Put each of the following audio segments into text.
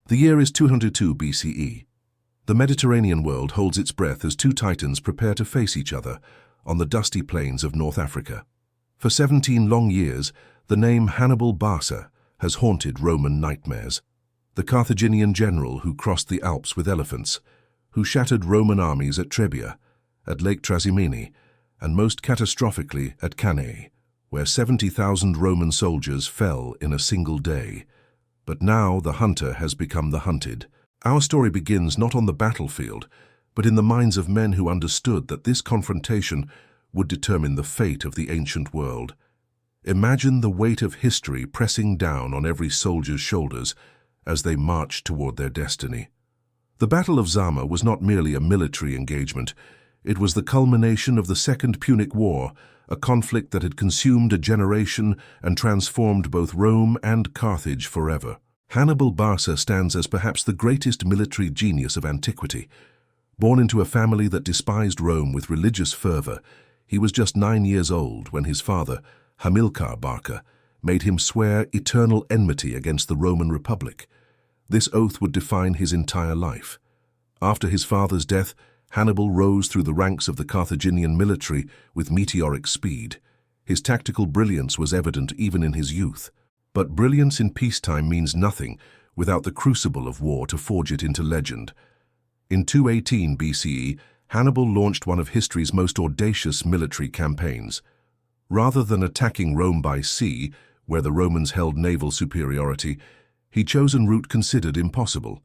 The year is 202 BCE. The Mediterranean world holds its breath as two titans prepare to face each other on the dusty plains of North Africa. For 17 long years, the name Hannibal Barca has haunted Roman nightmares. The Carthaginian general who crossed the Alps with elephants, who shattered Roman armies at Trebia, at Lake Trasimene, and most catastrophically at Cannae, where 70,000 Roman soldiers fell in a single day. But now the hunter has become the hunted. Our story begins not on the battlefield, but in the minds of men who understood that this confrontation would determine the fate of the ancient world. Imagine the weight of history pressing down on every soldier's shoulders as they marched toward their destiny. The Battle of Zama was not merely a military engagement. It was the culmination of the Second Punic War, a conflict that had consumed a generation and transformed both Rome and Carthage forever. Hannibal Barca stands as perhaps the greatest military genius of antiquity. Born into a family that despised Rome with religious fervor, he was just 9 years old when his father, Hamilcar Barca, made him swear eternal enmity against the Roman Republic. This oath would define his entire life. After his father's death, Hannibal rose through the ranks of the Carthaginian military with meteoric speed. His tactical brilliance was evident even in his youth. But brilliance in peacetime means nothing without the crucible of war to forge it into legend. In 218 BCE, Hannibal launched one of history's most audacious military campaigns. Rather than attacking Rome by sea, where the Romans held naval superiority, he chose a route considered impossible.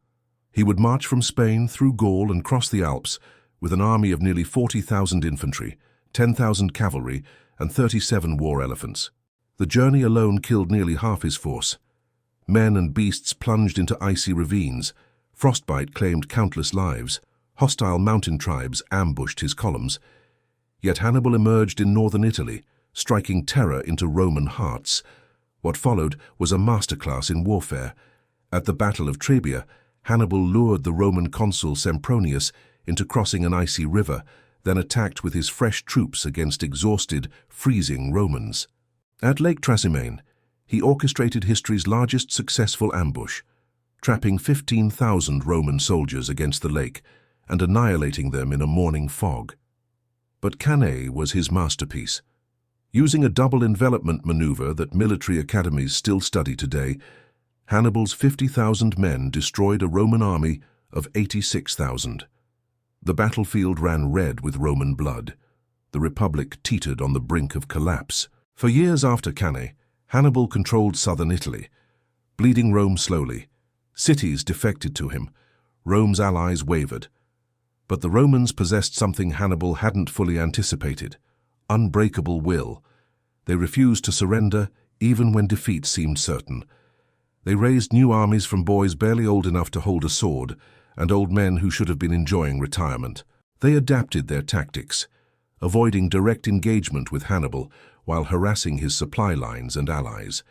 He would march from Spain through Gaul and cross the Alps with an army of nearly 40,000 infantry, 10,000 cavalry, and 37 war elephants. The journey alone killed nearly half his force. Men and beasts plunged into icy ravines. Frostbite claimed countless lives. Hostile mountain tribes ambushed his columns. Yet Hannibal emerged in northern Italy, striking terror into Roman hearts. What followed was a masterclass in warfare. At the Battle of Trebia, Hannibal lured the Roman consul Sempronius into crossing an icy river, then attacked with his fresh troops against exhausted, freezing Romans. At Lake Trasimene, he orchestrated history's largest successful ambush, trapping 15,000 Roman soldiers against the lake and annihilating them in a morning fog. But Cannae was his masterpiece. Using a double envelopment maneuver that military academies still study today, Hannibal's 50,000 men destroyed a Roman army of 86,000. The battlefield ran red with Roman blood. The Republic teetered on the brink of collapse. For years after Cannae, Hannibal controlled southern Italy, bleeding Rome slowly. Cities defected to him. Rome's allies wavered. But the Romans possessed something Hannibal hadn't fully anticipated: unbreakable will. They refused to surrender even when defeat seemed certain. They raised new armies from boys barely old enough to hold a sword and old men who should have been enjoying retirement. They adapted their tactics, avoiding direct engagement with Hannibal while harassing his supply lines and allies.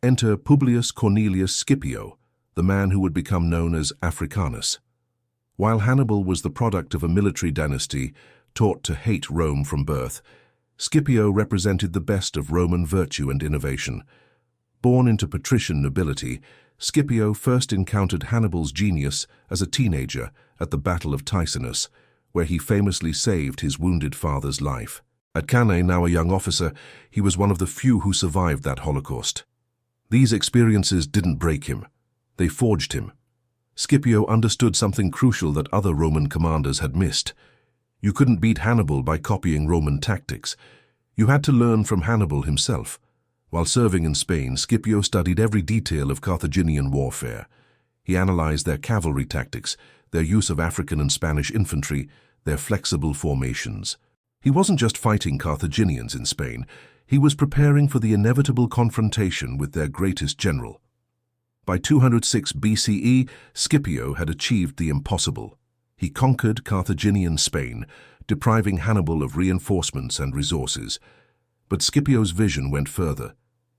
Enter Publius Cornelius Scipio, the man who would become known as Africanus. While Hannibal was the product of a military dynasty taught to hate Rome from birth, Scipio represented the best of Roman virtue and innovation. Born into patrician nobility, Scipio first encountered Hannibal's genius as a teenager at the Battle of Ticinus, where he famously saved his wounded father's life. At Cannae, now a young officer, he was one of the few who survived that Holocaust. These experiences didn't break him. They forged him. Scipio understood something crucial that other Roman commanders had missed. You couldn't beat Hannibal by copying Roman tactics. You had to learn from Hannibal himself. While serving in Spain, Scipio studied every detail of Carthaginian warfare. He analyzed their cavalry tactics, their use of African and Spanish infantry, their flexible formations. He wasn't just fighting Carthaginians in Spain. He was preparing for the inevitable confrontation with their greatest general. By 206 BCE, Scipio had achieved the impossible. He conquered Carthaginian Spain, depriving Hannibal of reinforcements and resources. But Scipio's vision went further.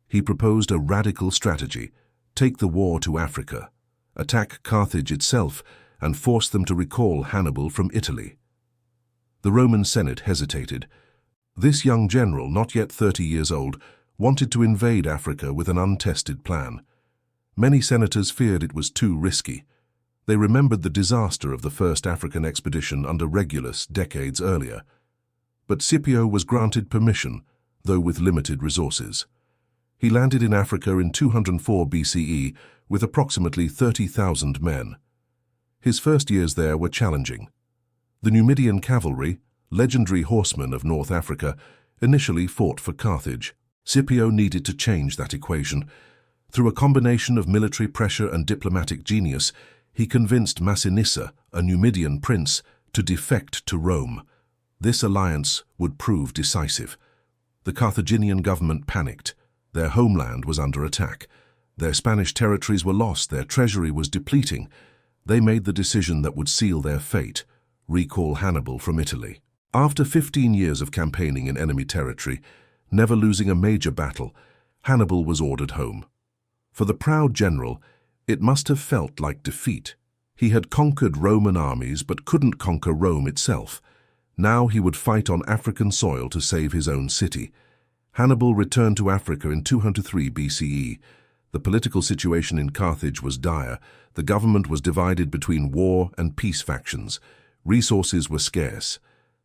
He proposed a radical strategy: take the war to Africa, attack Carthage itself, and force them to recall Hannibal from Italy. The Roman Senate hesitated. This young general, not yet 30 years old, wanted to invade Africa with an untested plan. Many senators feared it was too risky. They remembered the disaster of the first African expedition under Regulus decades earlier. But Scipio was granted permission, though with limited resources. He landed in Africa in 204 BCE with approximately 30,000 men. His first years there were challenging. The Numidian cavalry, legendary horsemen of North Africa, initially fought for Carthage. Scipio needed to change that equation. Through a combination of military pressure and diplomatic genius, he convinced Massinissa, a Numidian prince, to defect to Rome. This alliance would prove decisive. The Carthaginian government panicked. Their homeland was under attack. Their Spanish territories were lost, their treasury was depleting. They made the decision that would seal their fate: recall Hannibal from Italy. After 15 years of campaigning in enemy territory, never losing a major battle, Hannibal was ordered home. For the proud general, it must have felt like defeat. He had conquered Roman armies but couldn't conquer Rome itself. Now he would fight on African soil to save his own city. Hannibal returned to Africa in 203 BCE. The political situation in Carthage was dire. The government was divided between war and peace factions. Resources were scarce.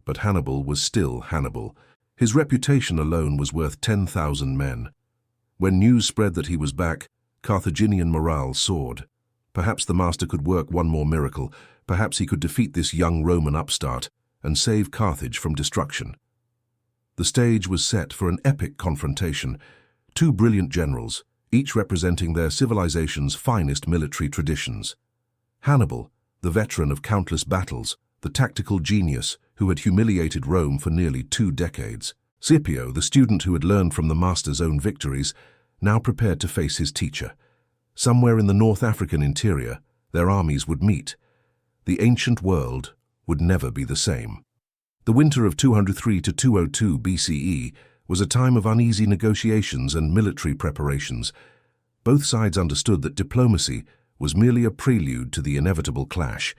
But Hannibal was still Hannibal. His reputation alone was worth 10,000 men. When news spread that he was back, Carthaginian morale soared. Perhaps the master could work one more miracle. Perhaps he could defeat this young Roman upstart and save Carthage from destruction. The stage was set for an epic confrontation. Two brilliant generals, each representing their civilization's finest military traditions. Hannibal, the veteran of countless battles, the tactical genius who had humiliated Rome for nearly 2 decades. Scipio, the student who had learned from the master's own victories, now prepared to face his teacher. Somewhere in the North African interior, their armies would meet. The ancient world would never be the same. The winter of 203 to 202 BCE was a time of uneasy negotiations and military preparations. Both sides understood that diplomacy was merely a prelude to the inevitable clash.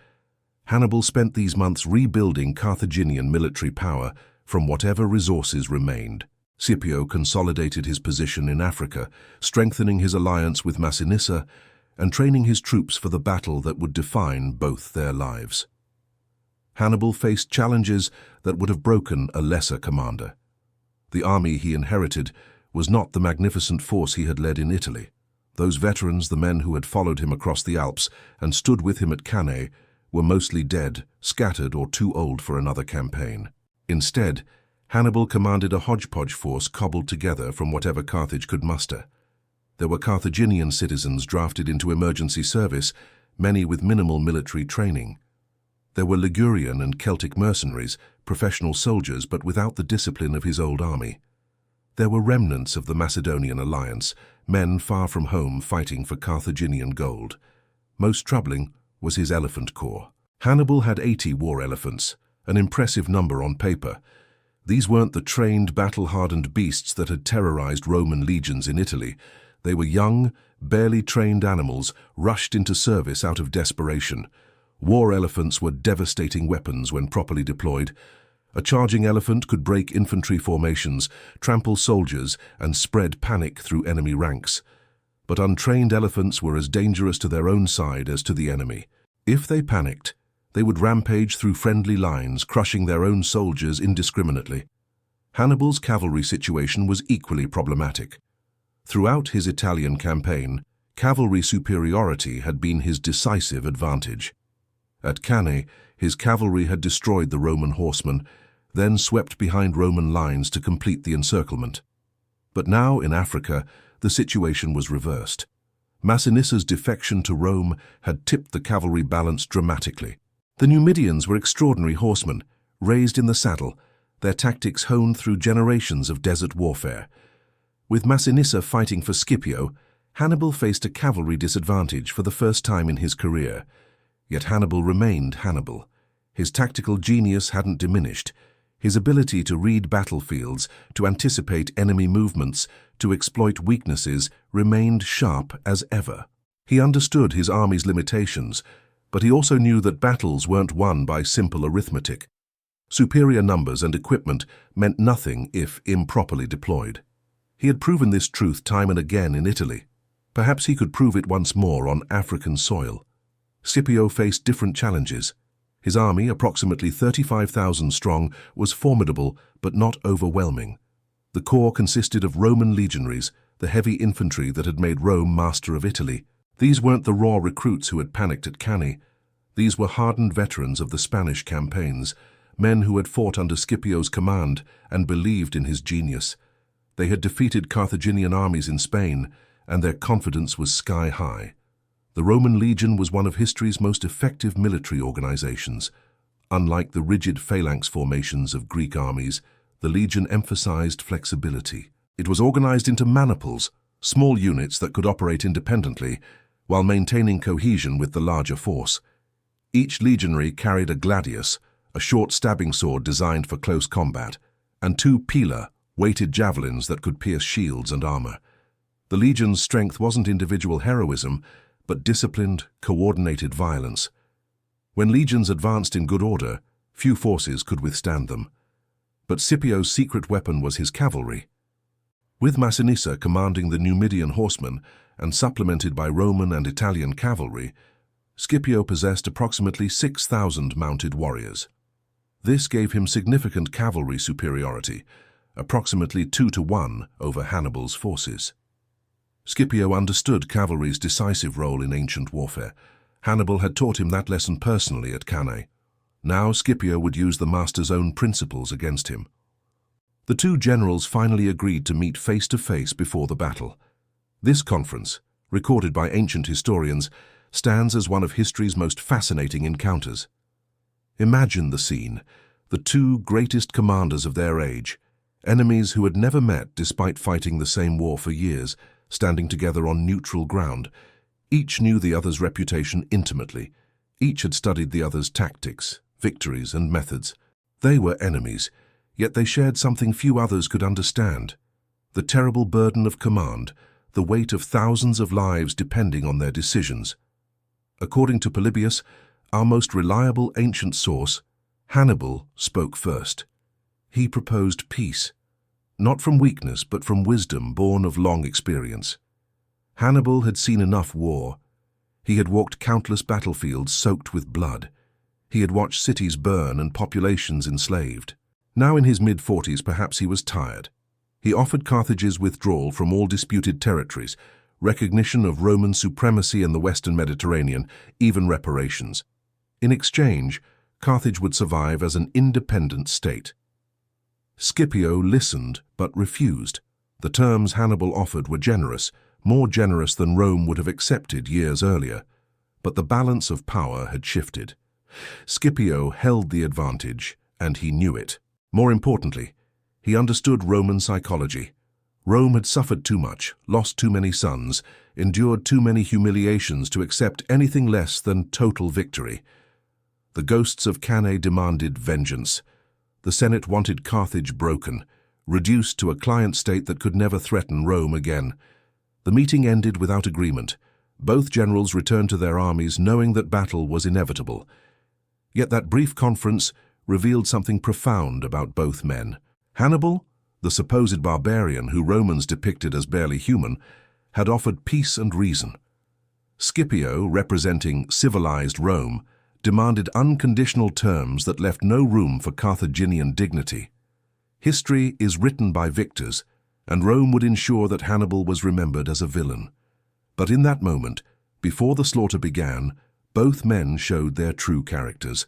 Hannibal spent these months rebuilding Carthaginian military power from whatever resources remained. Scipio consolidated his position in Africa, strengthening his alliance with Massinissa and training his troops for the battle that would define both their lives. Hannibal faced challenges that would have broken a lesser commander. The army he inherited was not the magnificent force he had led in Italy. Those veterans, the men who had followed him across the Alps and stood with him at Cannae, were mostly dead, scattered, or too old for another campaign. Instead, Hannibal commanded a hodgepodge force cobbled together from whatever Carthage could muster. There were Carthaginian citizens drafted into emergency service, many with minimal military training. There were Ligurian and Celtic mercenaries, professional soldiers but without the discipline of his old army. There were remnants of the Macedonian alliance, men far from home fighting for Carthaginian gold. Most troubling was his elephant corps. Hannibal had 80 war elephants, an impressive number on paper. These weren't the trained, battle-hardened beasts that had terrorized Roman legions in Italy. They were young, barely trained animals rushed into service out of desperation. War elephants were devastating weapons when properly deployed. A charging elephant could break infantry formations, trample soldiers, and spread panic through enemy ranks. But untrained elephants were as dangerous to their own side as to the enemy. If they panicked, they would rampage through friendly lines, crushing their own soldiers indiscriminately. Hannibal's cavalry situation was equally problematic. Throughout his Italian campaign, cavalry superiority had been his decisive advantage. At Cannae, his cavalry had destroyed the Roman horsemen, then swept behind Roman lines to complete the encirclement. But now, in Africa, the situation was reversed. Massinissa's defection to Rome had tipped the cavalry balance dramatically. The Numidians were extraordinary horsemen, raised in the saddle, their tactics honed through generations of desert warfare. With Massinissa fighting for Scipio, Hannibal faced a cavalry disadvantage for the first time in his career. Yet Hannibal remained Hannibal. His tactical genius hadn't diminished. His ability to read battlefields, to anticipate enemy movements, to exploit weaknesses remained sharp as ever. He understood his army's limitations, but he also knew that battles weren't won by simple arithmetic. Superior numbers and equipment meant nothing if improperly deployed. He had proven this truth time and again in Italy. Perhaps he could prove it once more on African soil. Scipio faced different challenges. His army, approximately 35,000 strong, was formidable but not overwhelming. The core consisted of Roman legionaries, the heavy infantry that had made Rome master of Italy. These weren't the raw recruits who had panicked at Cannae. These were hardened veterans of the Spanish campaigns, men who had fought under Scipio's command and believed in his genius. They had defeated Carthaginian armies in Spain, and their confidence was sky-high. The Roman legion was one of history's most effective military organizations. Unlike the rigid phalanx formations of Greek armies, the legion emphasized flexibility. It was organized into maniples, small units that could operate independently, while maintaining cohesion with the larger force. Each legionary carried a gladius, a short stabbing sword designed for close combat, and 2 pila, weighted javelins that could pierce shields and armor. The legion's strength wasn't individual heroism, but disciplined, coordinated violence. When legions advanced in good order, few forces could withstand them. But Scipio's secret weapon was his cavalry. With Massinissa commanding the Numidian horsemen and supplemented by Roman and Italian cavalry, Scipio possessed approximately 6,000 mounted warriors. This gave him significant cavalry superiority, approximately 2-to-1 over Hannibal's forces. Scipio understood cavalry's decisive role in ancient warfare. Hannibal had taught him that lesson personally at Cannae. Now Scipio would use the master's own principles against him. The 2 generals finally agreed to meet face-to-face before the battle. This conference, recorded by ancient historians, stands as one of history's most fascinating encounters. Imagine the scene: the 2 greatest commanders of their age, enemies who had never met despite fighting the same war for years, standing together on neutral ground. Each knew the other's reputation intimately. Each had studied the other's tactics, victories, and methods. They were enemies, yet they shared something few others could understand: the terrible burden of command, the weight of thousands of lives depending on their decisions. According to Polybius, our most reliable ancient source, Hannibal spoke first. He proposed peace, not from weakness but from wisdom born of long experience. Hannibal had seen enough war. He had walked countless battlefields soaked with blood. He had watched cities burn and populations enslaved. Now in his mid-40s, perhaps he was tired. He offered Carthage's withdrawal from all disputed territories, recognition of Roman supremacy in the Western Mediterranean, even reparations. In exchange, Carthage would survive as an independent state. Scipio listened but refused. The terms Hannibal offered were generous, more generous than Rome would have accepted years earlier. But the balance of power had shifted. Scipio held the advantage, and he knew it. More importantly, he understood Roman psychology. Rome had suffered too much, lost too many sons, endured too many humiliations to accept anything less than total victory. The ghosts of Cannae demanded vengeance. The Senate wanted Carthage broken, reduced to a client state that could never threaten Rome again. The meeting ended without agreement. Both generals returned to their armies knowing that battle was inevitable. Yet that brief conference revealed something profound about both men. Hannibal, the supposed barbarian who Romans depicted as barely human, had offered peace and reason. Scipio, representing civilized Rome, demanded unconditional terms that left no room for Carthaginian dignity. History is written by victors, and Rome would ensure that Hannibal was remembered as a villain. But in that moment, before the slaughter began, both men showed their true characters.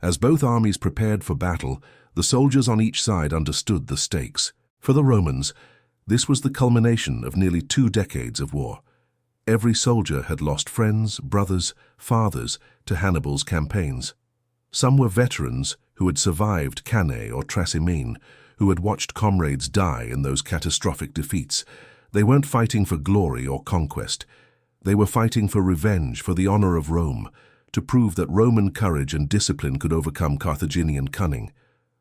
As both armies prepared for battle, the soldiers on each side understood the stakes. For the Romans, this was the culmination of nearly 2 decades of war. Every soldier had lost friends, brothers, fathers to Hannibal's campaigns. Some were veterans who had survived Cannae or Trasimene, who had watched comrades die in those catastrophic defeats. They weren't fighting for glory or conquest. They were fighting for revenge, for the honor of Rome, to prove that Roman courage and discipline could overcome Carthaginian cunning.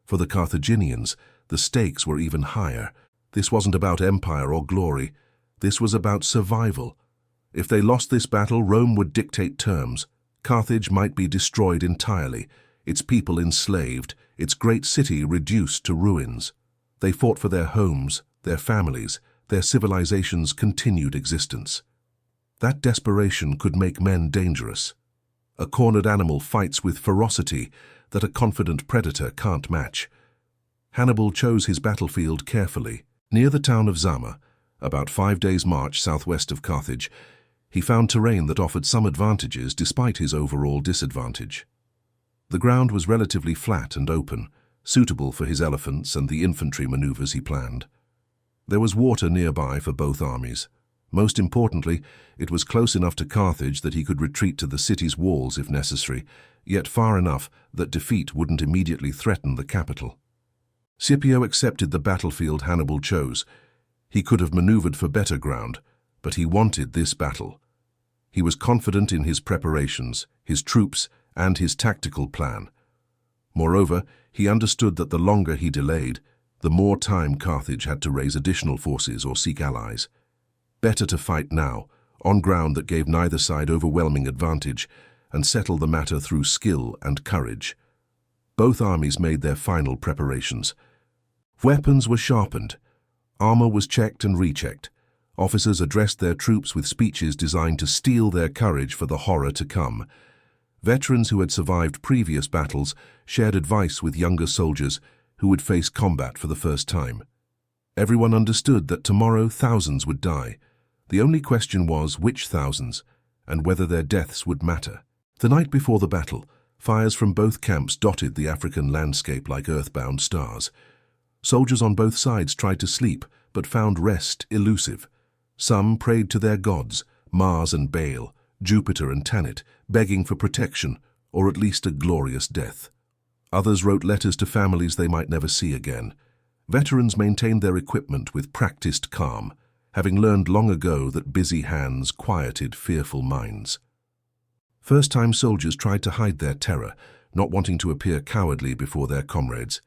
For the Carthaginians, the stakes were even higher. This wasn't about empire or glory. This was about survival. If they lost this battle, Rome would dictate terms. Carthage might be destroyed entirely, its people enslaved, its great city reduced to ruins. They fought for their homes, their families, their civilization's continued existence. That desperation could make men dangerous. A cornered animal fights with ferocity that a confident predator can't match. Hannibal chose his battlefield carefully. Near the town of Zama, about 5 days' march southwest of Carthage, he found terrain that offered some advantages despite his overall disadvantage. The ground was relatively flat and open, suitable for his elephants and the infantry maneuvers he planned. There was water nearby for both armies. Most importantly, it was close enough to Carthage that he could retreat to the city's walls if necessary, yet far enough that defeat wouldn't immediately threaten the capital. Scipio accepted the battlefield Hannibal chose. He could have maneuvered for better ground, but he wanted this battle. He was confident in his preparations, his troops, and his tactical plan. Moreover, he understood that the longer he delayed, the more time Carthage had to raise additional forces or seek allies. Better to fight now, on ground that gave neither side overwhelming advantage, and settle the matter through skill and courage. Both armies made their final preparations. Weapons were sharpened. Armor was checked and rechecked. Officers addressed their troops with speeches designed to steel their courage for the horror to come. Veterans who had survived previous battles shared advice with younger soldiers who would face combat for the first time. Everyone understood that tomorrow thousands would die. The only question was which thousands, and whether their deaths would matter. The night before the battle, fires from both camps dotted the African landscape like earthbound stars. Soldiers on both sides tried to sleep, but found rest elusive. Some prayed to their gods, Mars and Baal, Jupiter and Tanit, begging for protection, or at least a glorious death. Others wrote letters to families they might never see again. Veterans maintained their equipment with practiced calm, having learned long ago that busy hands quieted fearful minds. First-time soldiers tried to hide their terror, not wanting to appear cowardly before their comrades.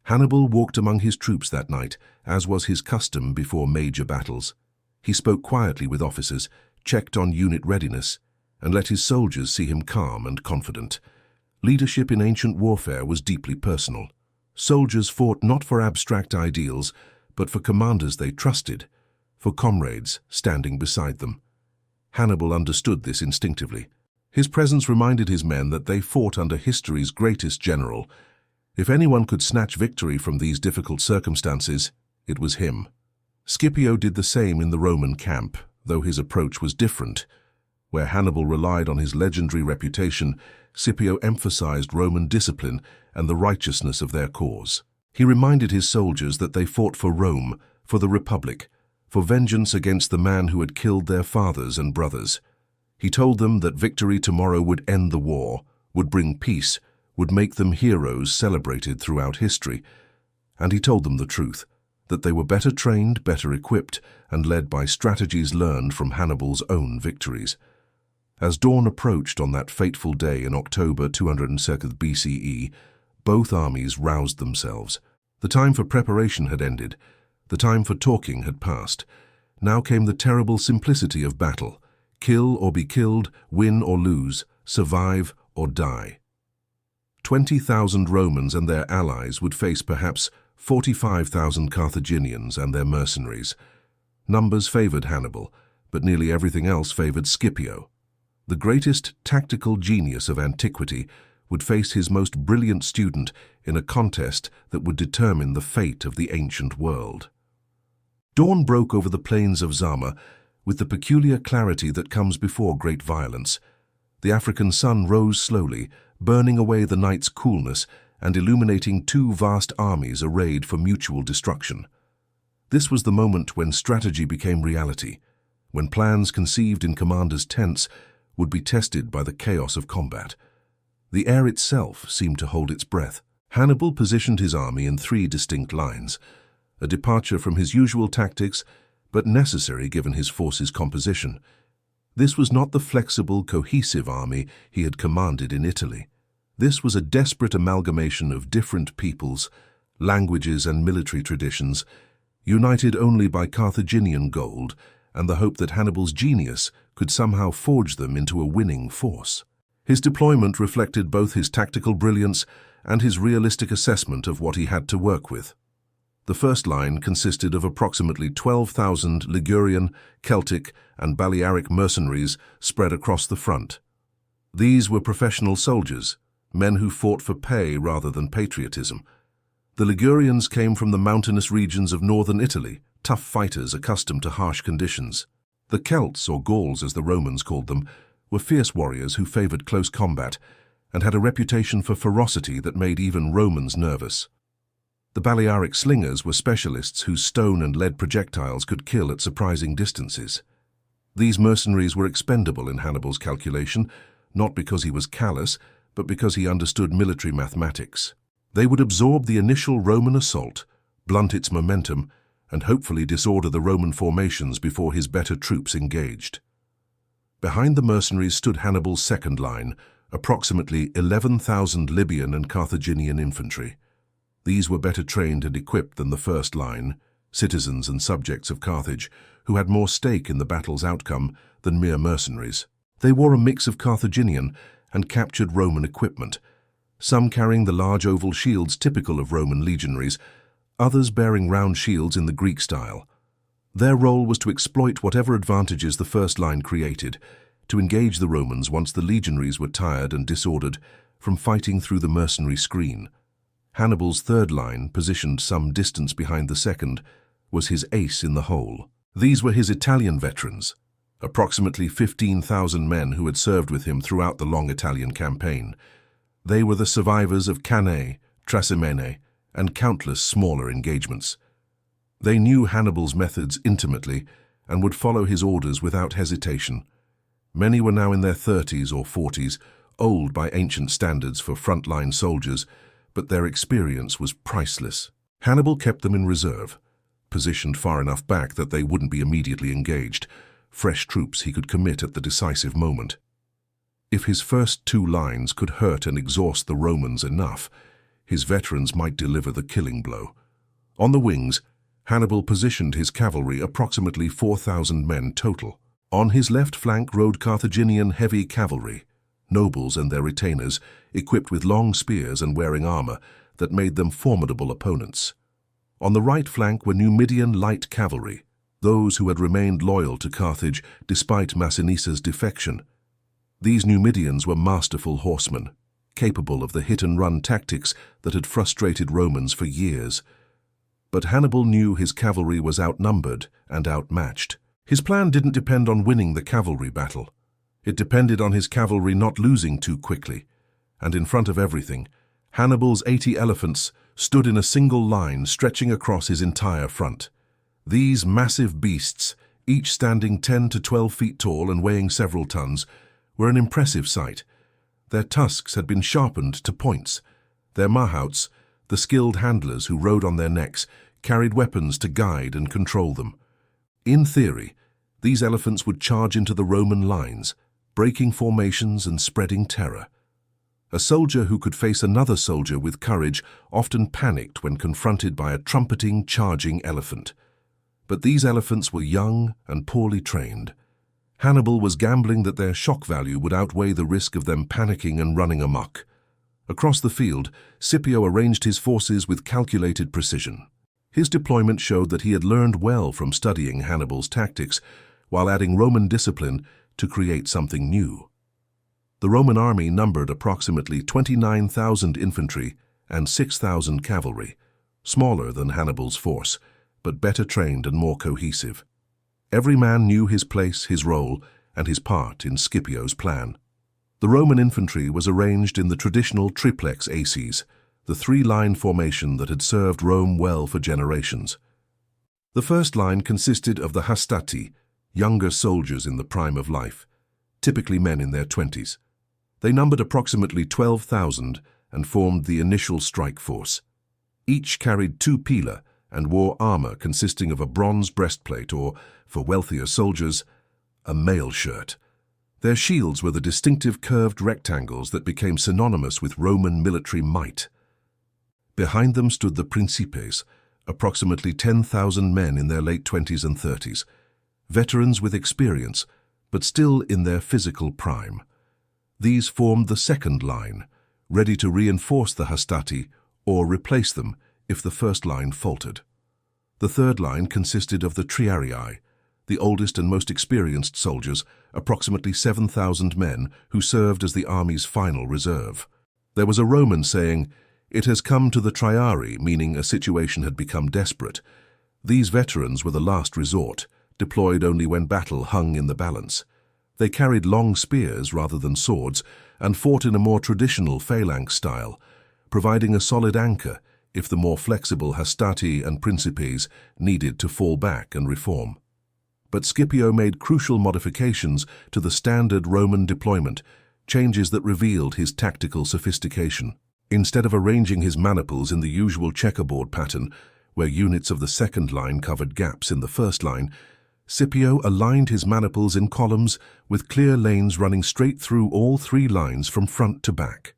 Hannibal walked among his troops that night, as was his custom before major battles. He spoke quietly with officers, checked on unit readiness, and let his soldiers see him calm and confident. Leadership in ancient warfare was deeply personal. Soldiers fought not for abstract ideals, but for commanders they trusted, for comrades standing beside them. Hannibal understood this instinctively. His presence reminded his men that they fought under history's greatest general. If anyone could snatch victory from these difficult circumstances, it was him. Scipio did the same in the Roman camp, though his approach was different. Where Hannibal relied on his legendary reputation, Scipio emphasized Roman discipline and the righteousness of their cause. He reminded his soldiers that they fought for Rome, for the Republic, for vengeance against the man who had killed their fathers and brothers. He told them that victory tomorrow would end the war, would bring peace, would make them heroes celebrated throughout history. And he told them the truth, that they were better trained, better equipped, and led by strategies learned from Hannibal's own victories. As dawn approached on that fateful day in October 202 BCE, both armies roused themselves. The time for preparation had ended. The time for talking had passed. Now came the terrible simplicity of battle. Kill or be killed, win or lose, survive or die. 20,000 Romans and their allies would face perhaps 45,000 Carthaginians and their mercenaries. Numbers favored Hannibal, but nearly everything else favored Scipio. The greatest tactical genius of antiquity would face his most brilliant student in a contest that would determine the fate of the ancient world. Dawn broke over the plains of Zama with the peculiar clarity that comes before great violence. The African sun rose slowly, burning away the night's coolness and illuminating two vast armies arrayed for mutual destruction. This was the moment when strategy became reality, when plans conceived in commanders' tents would be tested by the chaos of combat. The air itself seemed to hold its breath. Hannibal positioned his army in 3 distinct lines, a departure from his usual tactics, but necessary given his forces' composition. This was not the flexible, cohesive army he had commanded in Italy. This was a desperate amalgamation of different peoples, languages and military traditions, united only by Carthaginian gold and the hope that Hannibal's genius could somehow forge them into a winning force. His deployment reflected both his tactical brilliance and his realistic assessment of what he had to work with. The first line consisted of approximately 12,000 Ligurian, Celtic, and Balearic mercenaries spread across the front. These were professional soldiers, men who fought for pay rather than patriotism. The Ligurians came from the mountainous regions of northern Italy, tough fighters accustomed to harsh conditions. The Celts, or Gauls as the Romans called them, were fierce warriors who favored close combat and had a reputation for ferocity that made even Romans nervous. The Balearic slingers were specialists whose stone and lead projectiles could kill at surprising distances. These mercenaries were expendable in Hannibal's calculation, not because he was callous, but because he understood military mathematics. They would absorb the initial Roman assault, blunt its momentum, and hopefully disorder the Roman formations before his better troops engaged. Behind the mercenaries stood Hannibal's second line, approximately 11,000 Libyan and Carthaginian infantry. These were better trained and equipped than the first line, citizens and subjects of Carthage, who had more stake in the battle's outcome than mere mercenaries. They wore a mix of Carthaginian and captured Roman equipment, some carrying the large oval shields typical of Roman legionaries, others bearing round shields in the Greek style. Their role was to exploit whatever advantages the first line created, to engage the Romans once the legionaries were tired and disordered from fighting through the mercenary screen. Hannibal's third line, positioned some distance behind the second, was his ace in the hole. These were his Italian veterans, approximately 15,000 men who had served with him throughout the long Italian campaign. They were the survivors of Cannae, Trasimene, and countless smaller engagements. They knew Hannibal's methods intimately and would follow his orders without hesitation. Many were now in their 30s or 40s, old by ancient standards for frontline soldiers, but their experience was priceless. Hannibal kept them in reserve, positioned far enough back that they wouldn't be immediately engaged, fresh troops he could commit at the decisive moment. If his first two lines could hurt and exhaust the Romans enough, his veterans might deliver the killing blow. On the wings, Hannibal positioned his cavalry, approximately 4,000 men total. On his left flank rode Carthaginian heavy cavalry, nobles and their retainers, equipped with long spears and wearing armor that made them formidable opponents. On the right flank were Numidian light cavalry, those who had remained loyal to Carthage despite Massinissa's defection. These Numidians were masterful horsemen, capable of the hit-and-run tactics that had frustrated Romans for years. But Hannibal knew his cavalry was outnumbered and outmatched. His plan didn't depend on winning the cavalry battle. It depended on his cavalry not losing too quickly. And in front of everything, Hannibal's 80 elephants stood in a single line stretching across his entire front. These massive beasts, each standing 10 to 12 feet tall and weighing several tons, were an impressive sight. Their tusks had been sharpened to points. Their mahouts, the skilled handlers who rode on their necks, carried weapons to guide and control them. In theory, these elephants would charge into the Roman lines, breaking formations and spreading terror. A soldier who could face another soldier with courage often panicked when confronted by a trumpeting, charging elephant. But these elephants were young and poorly trained. Hannibal was gambling that their shock value would outweigh the risk of them panicking and running amok. Across the field, Scipio arranged his forces with calculated precision. His deployment showed that he had learned well from studying Hannibal's tactics, while adding Roman discipline to create something new. The Roman army numbered approximately 29,000 infantry and 6,000 cavalry, smaller than Hannibal's force, but better trained and more cohesive. Every man knew his place, his role, and his part in Scipio's plan. The Roman infantry was arranged in the traditional triplex aces, the three-line formation that had served Rome well for generations. The first line consisted of the hastati, younger soldiers in the prime of life, typically men in their 20s. They numbered approximately 12,000 and formed the initial strike force. Each carried 2 pila and wore armor consisting of a bronze breastplate or, for wealthier soldiers, a mail shirt. Their shields were the distinctive curved rectangles that became synonymous with Roman military might. Behind them stood the principes, approximately 10,000 men in their late 20s and 30s, veterans with experience, but still in their physical prime. These formed the second line, ready to reinforce the hastati or replace them if the first line faltered. The third line consisted of the triarii, the oldest and most experienced soldiers, approximately 7,000 men who served as the army's final reserve. There was a Roman saying, "It has come to the triarii," meaning a situation had become desperate. These veterans were the last resort, deployed only when battle hung in the balance. They carried long spears rather than swords and fought in a more traditional phalanx style, providing a solid anchor if the more flexible hastati and principes needed to fall back and reform. But Scipio made crucial modifications to the standard Roman deployment, changes that revealed his tactical sophistication. Instead of arranging his maniples in the usual checkerboard pattern, where units of the second line covered gaps in the first line, Scipio aligned his maniples in columns with clear lanes running straight through all three lines from front to back.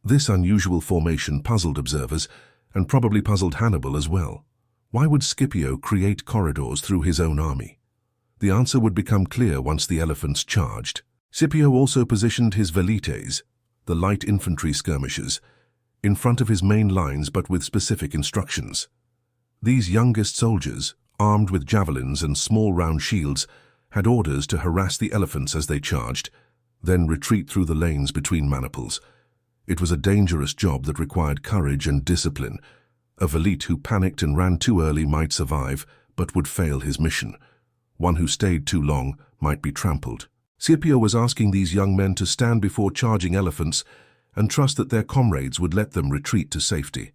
This unusual formation puzzled observers, and probably puzzled Hannibal as well. Why would Scipio create corridors through his own army? The answer would become clear once the elephants charged. Scipio also positioned his velites, the light infantry skirmishers, in front of his main lines but with specific instructions. These youngest soldiers, armed with javelins and small round shields, had orders to harass the elephants as they charged, then retreat through the lanes between maniples. It was a dangerous job that required courage and discipline. A velite who panicked and ran too early might survive, but would fail his mission. One who stayed too long might be trampled. Scipio was asking these young men to stand before charging elephants and trust that their comrades would let them retreat to safety.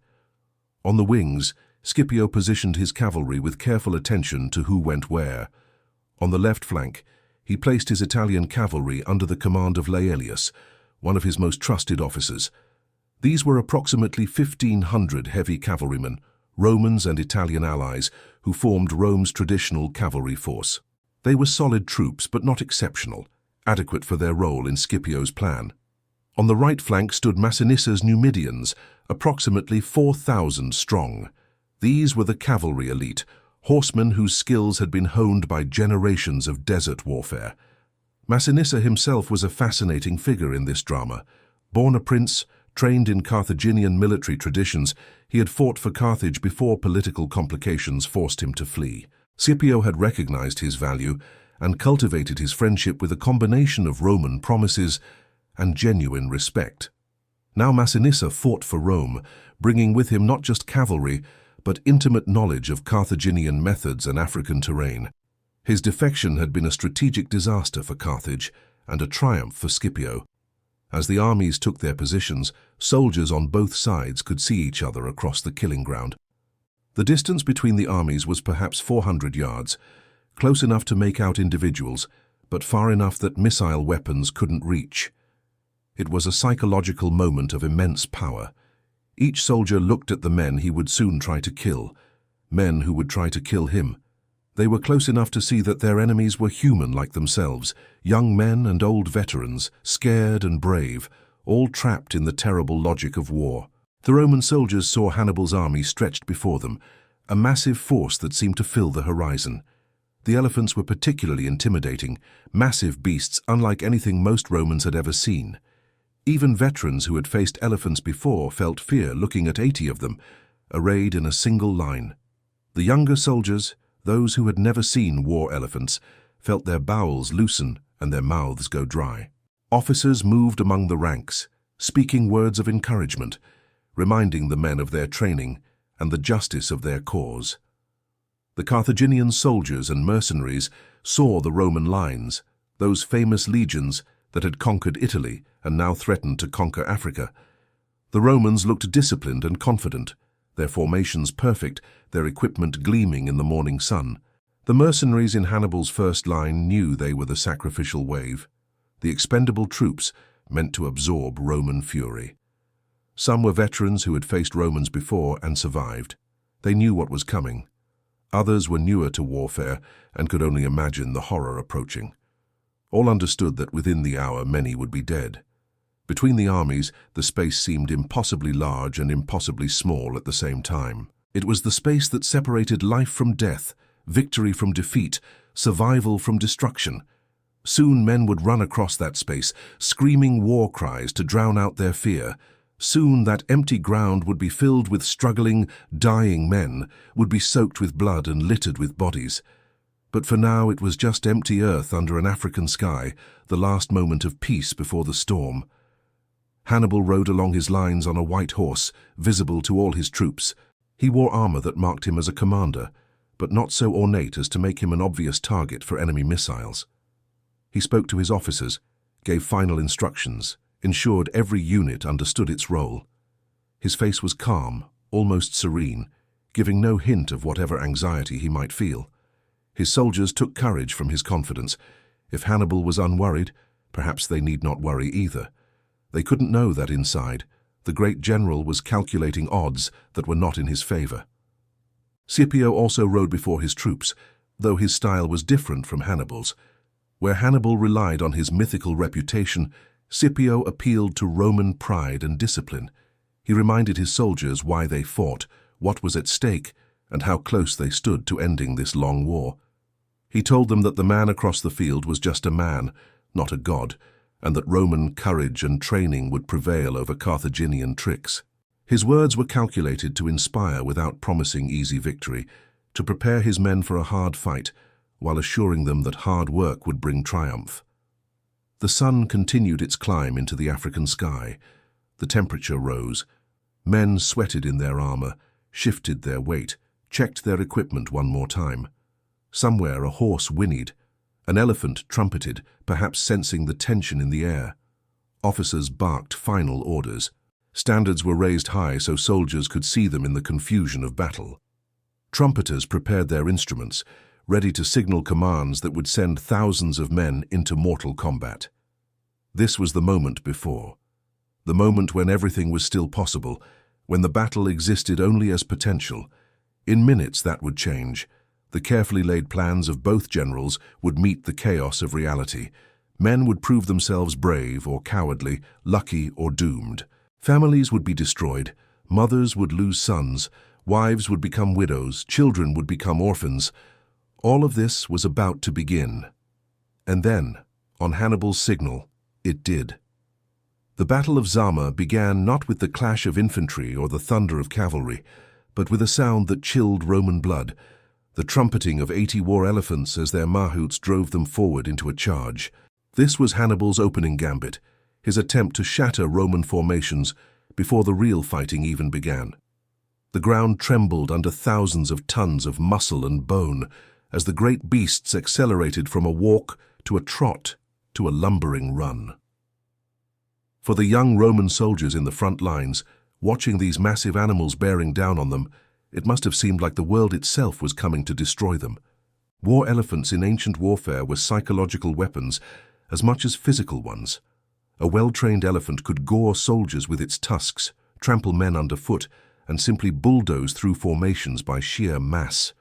On the wings, Scipio positioned his cavalry with careful attention to who went where. On the left flank, he placed his Italian cavalry under the command of Laelius, one of his most trusted officers. These were approximately 1,500 heavy cavalrymen, Romans and Italian allies, who formed Rome's traditional cavalry force. They were solid troops, but not exceptional, adequate for their role in Scipio's plan. On the right flank stood Massinissa's Numidians, approximately 4,000 strong. These were the cavalry elite, horsemen whose skills had been honed by generations of desert warfare. Massinissa himself was a fascinating figure in this drama. Born a prince, trained in Carthaginian military traditions, he had fought for Carthage before political complications forced him to flee. Scipio had recognized his value and cultivated his friendship with a combination of Roman promises and genuine respect. Now Massinissa fought for Rome, bringing with him not just cavalry, but intimate knowledge of Carthaginian methods and African terrain. His defection had been a strategic disaster for Carthage and a triumph for Scipio. As the armies took their positions, soldiers on both sides could see each other across the killing ground. The distance between the armies was perhaps 400 yards, close enough to make out individuals, but far enough that missile weapons couldn't reach. It was a psychological moment of immense power. Each soldier looked at the men he would soon try to kill, men who would try to kill him. They were close enough to see that their enemies were human like themselves, young men and old veterans, scared and brave, all trapped in the terrible logic of war. The Roman soldiers saw Hannibal's army stretched before them, a massive force that seemed to fill the horizon. The elephants were particularly intimidating, massive beasts unlike anything most Romans had ever seen. Even veterans who had faced elephants before felt fear looking at 80 of them, arrayed in a single line. The younger soldiers, those who had never seen war elephants, felt their bowels loosen and their mouths go dry. Officers moved among the ranks, speaking words of encouragement, reminding the men of their training and the justice of their cause. The Carthaginian soldiers and mercenaries saw the Roman lines, those famous legions that had conquered Italy and now threatened to conquer Africa. The Romans looked disciplined and confident, their formations perfect, their equipment gleaming in the morning sun. The mercenaries in Hannibal's first line knew they were the sacrificial wave, the expendable troops meant to absorb Roman fury. Some were veterans who had faced Romans before and survived. They knew what was coming. Others were newer to warfare and could only imagine the horror approaching. All understood that within the hour many would be dead. Between the armies, the space seemed impossibly large and impossibly small at the same time. It was the space that separated life from death, victory from defeat, survival from destruction. Soon men would run across that space, screaming war cries to drown out their fear. Soon that empty ground would be filled with struggling, dying men, would be soaked with blood and littered with bodies. But for now it was just empty earth under an African sky, the last moment of peace before the storm. Hannibal rode along his lines on a white horse, visible to all his troops. He wore armor that marked him as a commander, but not so ornate as to make him an obvious target for enemy missiles. He spoke to his officers, gave final instructions, ensured every unit understood its role. His face was calm, almost serene, giving no hint of whatever anxiety he might feel. His soldiers took courage from his confidence. If Hannibal was unworried, perhaps they need not worry either. They couldn't know that inside, the great general was calculating odds that were not in his favor. Scipio also rode before his troops, though his style was different from Hannibal's. Where Hannibal relied on his mythical reputation, Scipio appealed to Roman pride and discipline. He reminded his soldiers why they fought, what was at stake, and how close they stood to ending this long war. He told them that the man across the field was just a man, not a god, and that Roman courage and training would prevail over Carthaginian tricks. His words were calculated to inspire without promising easy victory, to prepare his men for a hard fight, while assuring them that hard work would bring triumph. The sun continued its climb into the African sky. The temperature rose. Men sweated in their armor, shifted their weight, checked their equipment one more time. Somewhere a horse whinnied. An elephant trumpeted, perhaps sensing the tension in the air. Officers barked final orders. Standards were raised high so soldiers could see them in the confusion of battle. Trumpeters prepared their instruments, ready to signal commands that would send thousands of men into mortal combat. This was the moment before. The moment when everything was still possible, when the battle existed only as potential. In minutes that would change. The carefully laid plans of both generals would meet the chaos of reality. Men would prove themselves brave or cowardly, lucky or doomed. Families would be destroyed, mothers would lose sons, wives would become widows, children would become orphans. All of this was about to begin. And then, on Hannibal's signal, it did. The Battle of Zama began not with the clash of infantry or the thunder of cavalry, but with a sound that chilled Roman blood, the trumpeting of 80 war elephants as their mahouts drove them forward into a charge. This was Hannibal's opening gambit, his attempt to shatter Roman formations before the real fighting even began. The ground trembled under thousands of tons of muscle and bone as the great beasts accelerated from a walk to a trot to a lumbering run. For the young Roman soldiers in the front lines, watching these massive animals bearing down on them, it must have seemed like the world itself was coming to destroy them. War elephants in ancient warfare were psychological weapons as much as physical ones. A well-trained elephant could gore soldiers with its tusks, trample men underfoot, and simply bulldoze through formations by sheer mass.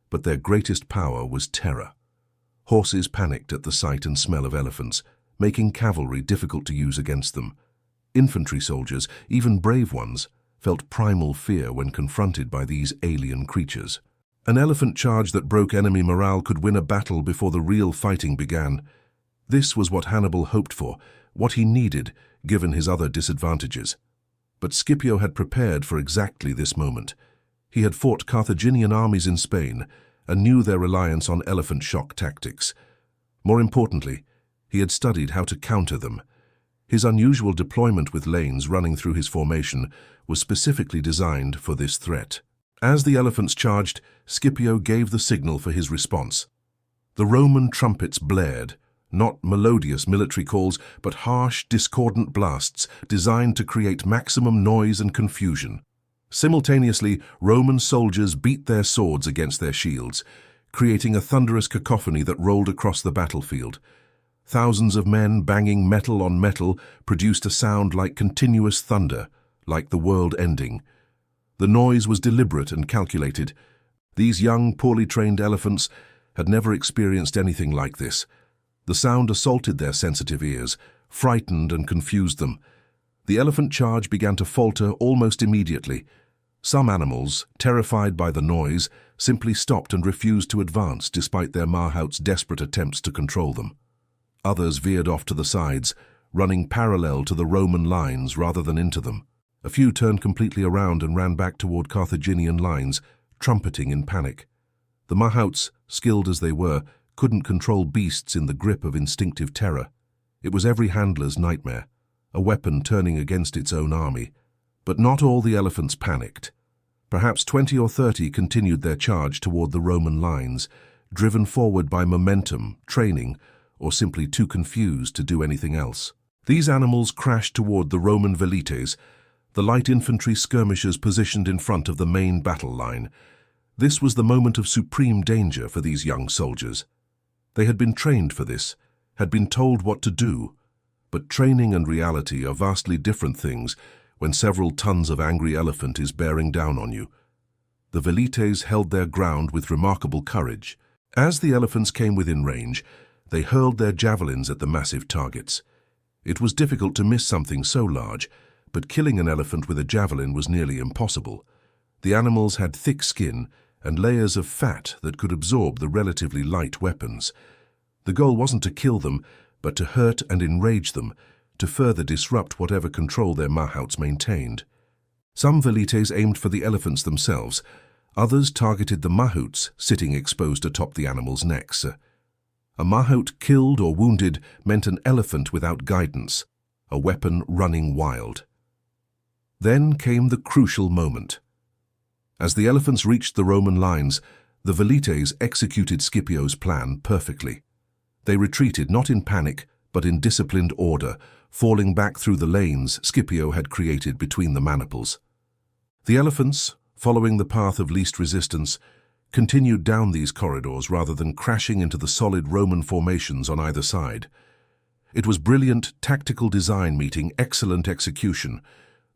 But their greatest power was terror. Horses panicked at the sight and smell of elephants, making cavalry difficult to use against them. Infantry soldiers, even brave ones, felt primal fear when confronted by these alien creatures. An elephant charge that broke enemy morale could win a battle before the real fighting began. This was what Hannibal hoped for, what he needed, given his other disadvantages. But Scipio had prepared for exactly this moment. He had fought Carthaginian armies in Spain and knew their reliance on elephant shock tactics. More importantly, he had studied how to counter them. His unusual deployment with lanes running through his formation was specifically designed for this threat. As the elephants charged, Scipio gave the signal for his response. The Roman trumpets blared, not melodious military calls, but harsh, discordant blasts designed to create maximum noise and confusion. Simultaneously, Roman soldiers beat their swords against their shields, creating a thunderous cacophony that rolled across the battlefield. Thousands of men banging metal on metal produced a sound like continuous thunder, like the world ending. The noise was deliberate and calculated. These young, poorly trained elephants had never experienced anything like this. The sound assaulted their sensitive ears, frightened and confused them. The elephant charge began to falter almost immediately. Some animals, terrified by the noise, simply stopped and refused to advance despite their mahouts' desperate attempts to control them. Others veered off to the sides, running parallel to the Roman lines rather than into them. A few turned completely around and ran back toward Carthaginian lines, trumpeting in panic. The mahouts, skilled as they were, couldn't control beasts in the grip of instinctive terror. It was every handler's nightmare, a weapon turning against its own army. But not all the elephants panicked. Perhaps 20 or 30 continued their charge toward the Roman lines, driven forward by momentum, training, or simply too confused to do anything else. These animals crashed toward the Roman velites, the light infantry skirmishers positioned in front of the main battle line. This was the moment of supreme danger for these young soldiers. They had been trained for this, had been told what to do, but training and reality are vastly different things when several tons of angry elephant is bearing down on you. The velites held their ground with remarkable courage. As the elephants came within range, they hurled their javelins at the massive targets. It was difficult to miss something so large, but killing an elephant with a javelin was nearly impossible. The animals had thick skin and layers of fat that could absorb the relatively light weapons. The goal wasn't to kill them, but to hurt and enrage them, to further disrupt whatever control their mahouts maintained. Some velites aimed for the elephants themselves, others targeted the mahouts sitting exposed atop the animals' necks. A mahout killed or wounded meant an elephant without guidance, a weapon running wild. Then came the crucial moment. As the elephants reached the Roman lines, the velites executed Scipio's plan perfectly. They retreated not in panic, but in disciplined order, falling back through the lanes Scipio had created between the maniples. The elephants, following the path of least resistance, continued down these corridors rather than crashing into the solid Roman formations on either side. It was brilliant tactical design meeting excellent execution.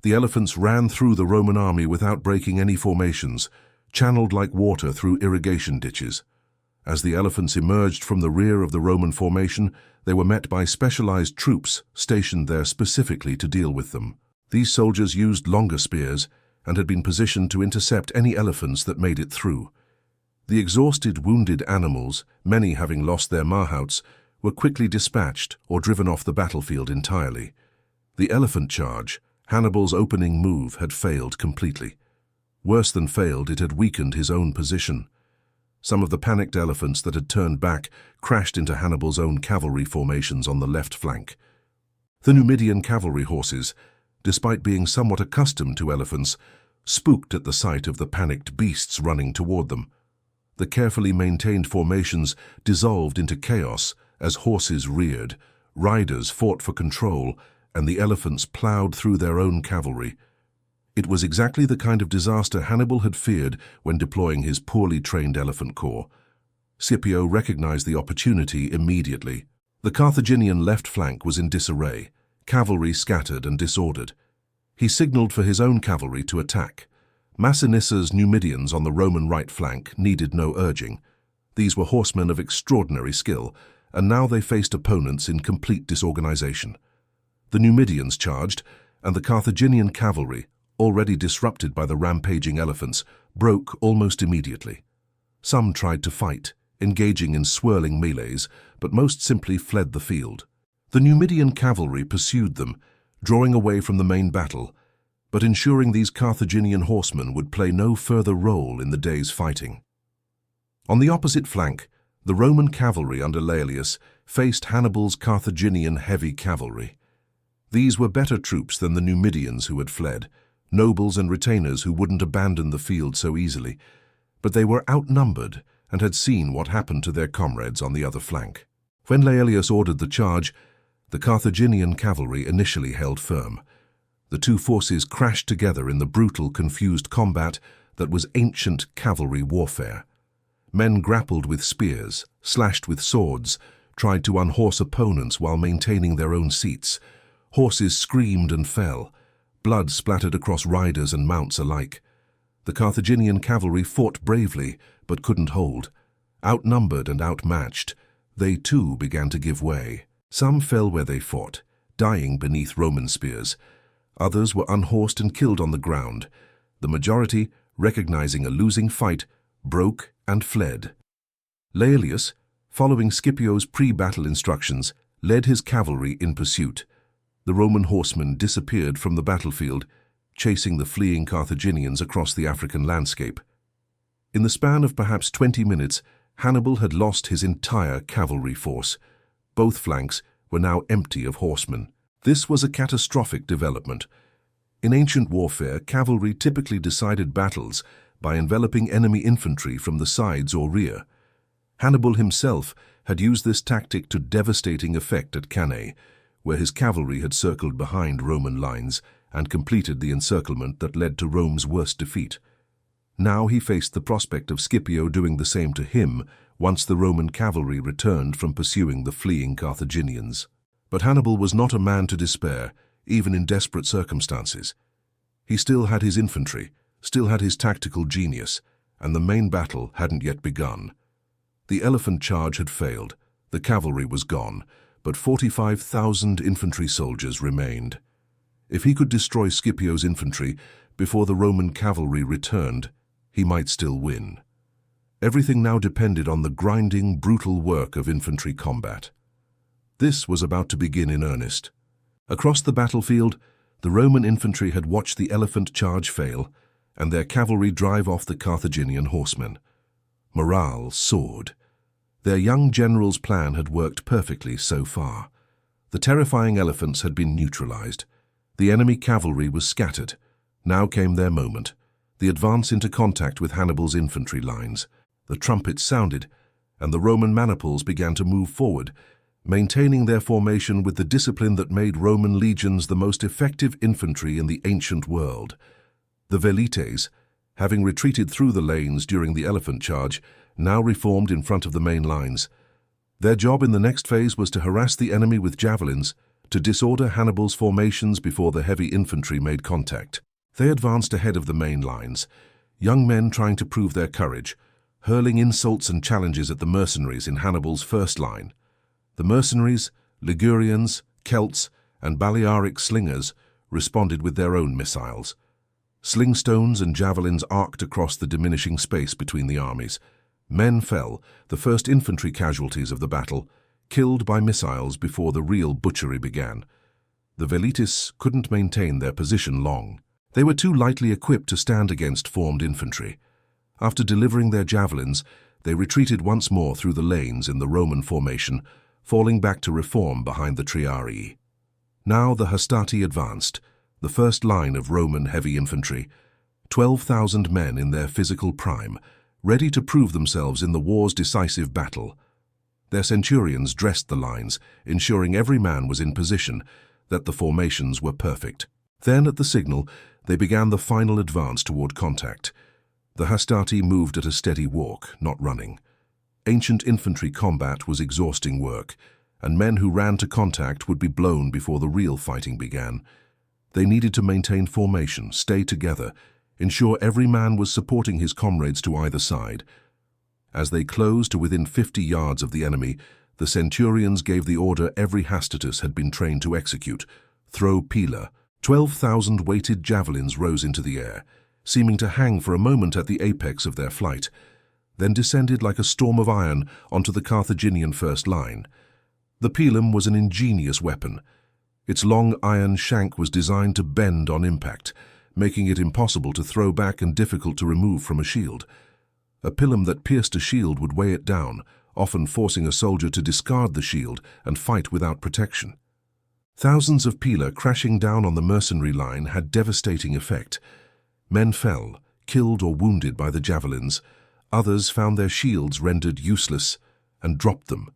The elephants ran through the Roman army without breaking any formations, channeled like water through irrigation ditches. As the elephants emerged from the rear of the Roman formation, they were met by specialized troops stationed there specifically to deal with them. These soldiers used longer spears and had been positioned to intercept any elephants that made it through. The exhausted, wounded animals, many having lost their mahouts, were quickly dispatched or driven off the battlefield entirely. The elephant charge, Hannibal's opening move, had failed completely. Worse than failed, it had weakened his own position. Some of the panicked elephants that had turned back crashed into Hannibal's own cavalry formations on the left flank. The Numidian cavalry horses, despite being somewhat accustomed to elephants, spooked at the sight of the panicked beasts running toward them. The carefully maintained formations dissolved into chaos as horses reared, riders fought for control, and the elephants plowed through their own cavalry. It was exactly the kind of disaster Hannibal had feared when deploying his poorly trained elephant corps. Scipio recognized the opportunity immediately. The Carthaginian left flank was in disarray, cavalry scattered and disordered. He signaled for his own cavalry to attack. Massinissa's Numidians on the Roman right flank needed no urging. These were horsemen of extraordinary skill, and now they faced opponents in complete disorganization. The Numidians charged, and the Carthaginian cavalry, already disrupted by the rampaging elephants, broke almost immediately. Some tried to fight, engaging in swirling melees, but most simply fled the field. The Numidian cavalry pursued them, drawing away from the main battle, but ensuring these Carthaginian horsemen would play no further role in the day's fighting. On the opposite flank, the Roman cavalry under Laelius faced Hannibal's Carthaginian heavy cavalry. These were better troops than the Numidians who had fled, nobles and retainers who wouldn't abandon the field so easily, but they were outnumbered and had seen what happened to their comrades on the other flank. When Laelius ordered the charge, the Carthaginian cavalry initially held firm. The two forces crashed together in the brutal, confused combat that was ancient cavalry warfare. Men grappled with spears, slashed with swords, tried to unhorse opponents while maintaining their own seats. Horses screamed and fell. Blood splattered across riders and mounts alike. The Carthaginian cavalry fought bravely, but couldn't hold. Outnumbered and outmatched, they too began to give way. Some fell where they fought, dying beneath Roman spears. Others were unhorsed and killed on the ground. The majority, recognizing a losing fight, broke and fled. Laelius, following Scipio's pre-battle instructions, led his cavalry in pursuit. The Roman horsemen disappeared from the battlefield, chasing the fleeing Carthaginians across the African landscape. In the span of perhaps 20 minutes, Hannibal had lost his entire cavalry force. Both flanks were now empty of horsemen. This was a catastrophic development. In ancient warfare, cavalry typically decided battles by enveloping enemy infantry from the sides or rear. Hannibal himself had used this tactic to devastating effect at Cannae, where his cavalry had circled behind Roman lines and completed the encirclement that led to Rome's worst defeat. Now he faced the prospect of Scipio doing the same to him once the Roman cavalry returned from pursuing the fleeing Carthaginians. But Hannibal was not a man to despair, even in desperate circumstances. He still had his infantry, still had his tactical genius, and the main battle hadn't yet begun. The elephant charge had failed, the cavalry was gone, but 45,000 infantry soldiers remained. If he could destroy Scipio's infantry before the Roman cavalry returned, he might still win. Everything now depended on the grinding, brutal work of infantry combat. This was about to begin in earnest. Across the battlefield, the Roman infantry had watched the elephant charge fail and their cavalry drive off the Carthaginian horsemen. Morale soared. Their young general's plan had worked perfectly so far. The terrifying elephants had been neutralized. The enemy cavalry was scattered. Now came their moment. The advance into contact with Hannibal's infantry lines. The trumpets sounded, and the Roman maniples began to move forward, maintaining their formation with the discipline that made Roman legions the most effective infantry in the ancient world. The velites, having retreated through the lanes during the elephant charge, now reformed in front of the main lines. Their job in the next phase was to harass the enemy with javelins, to disorder Hannibal's formations before the heavy infantry made contact. They advanced ahead of the main lines, young men trying to prove their courage, hurling insults and challenges at the mercenaries in Hannibal's first line. The mercenaries, Ligurians, Celts, and Balearic slingers responded with their own missiles. Slingstones and javelins arced across the diminishing space between the armies. Men fell, the first infantry casualties of the battle, killed by missiles before the real butchery began. The velites couldn't maintain their position long. They were too lightly equipped to stand against formed infantry. After delivering their javelins, they retreated once more through the lanes in the Roman formation, falling back to reform behind the triarii. Now the hastati advanced, the first line of Roman heavy infantry, 12,000 men in their physical prime, ready to prove themselves in the war's decisive battle. Their centurions dressed the lines, ensuring every man was in position, that the formations were perfect. Then, at the signal, they began the final advance toward contact. The hastati moved at a steady walk, not running. Ancient infantry combat was exhausting work, and men who ran to contact would be blown before the real fighting began. They needed to maintain formation, stay together, ensure every man was supporting his comrades to either side. As they closed to within 50 yards of the enemy, the centurions gave the order every hastatus had been trained to execute: throw pila. 12,000 weighted javelins rose into the air, seeming to hang for a moment at the apex of their flight, then descended like a storm of iron onto the Carthaginian first line. The pilum was an ingenious weapon. Its long iron shank was designed to bend on impact, making it impossible to throw back and difficult to remove from a shield. A pilum that pierced a shield would weigh it down, often forcing a soldier to discard the shield and fight without protection. Thousands of pila crashing down on the mercenary line had devastating effect. Men fell, killed or wounded by the javelins. Others found their shields rendered useless and dropped them.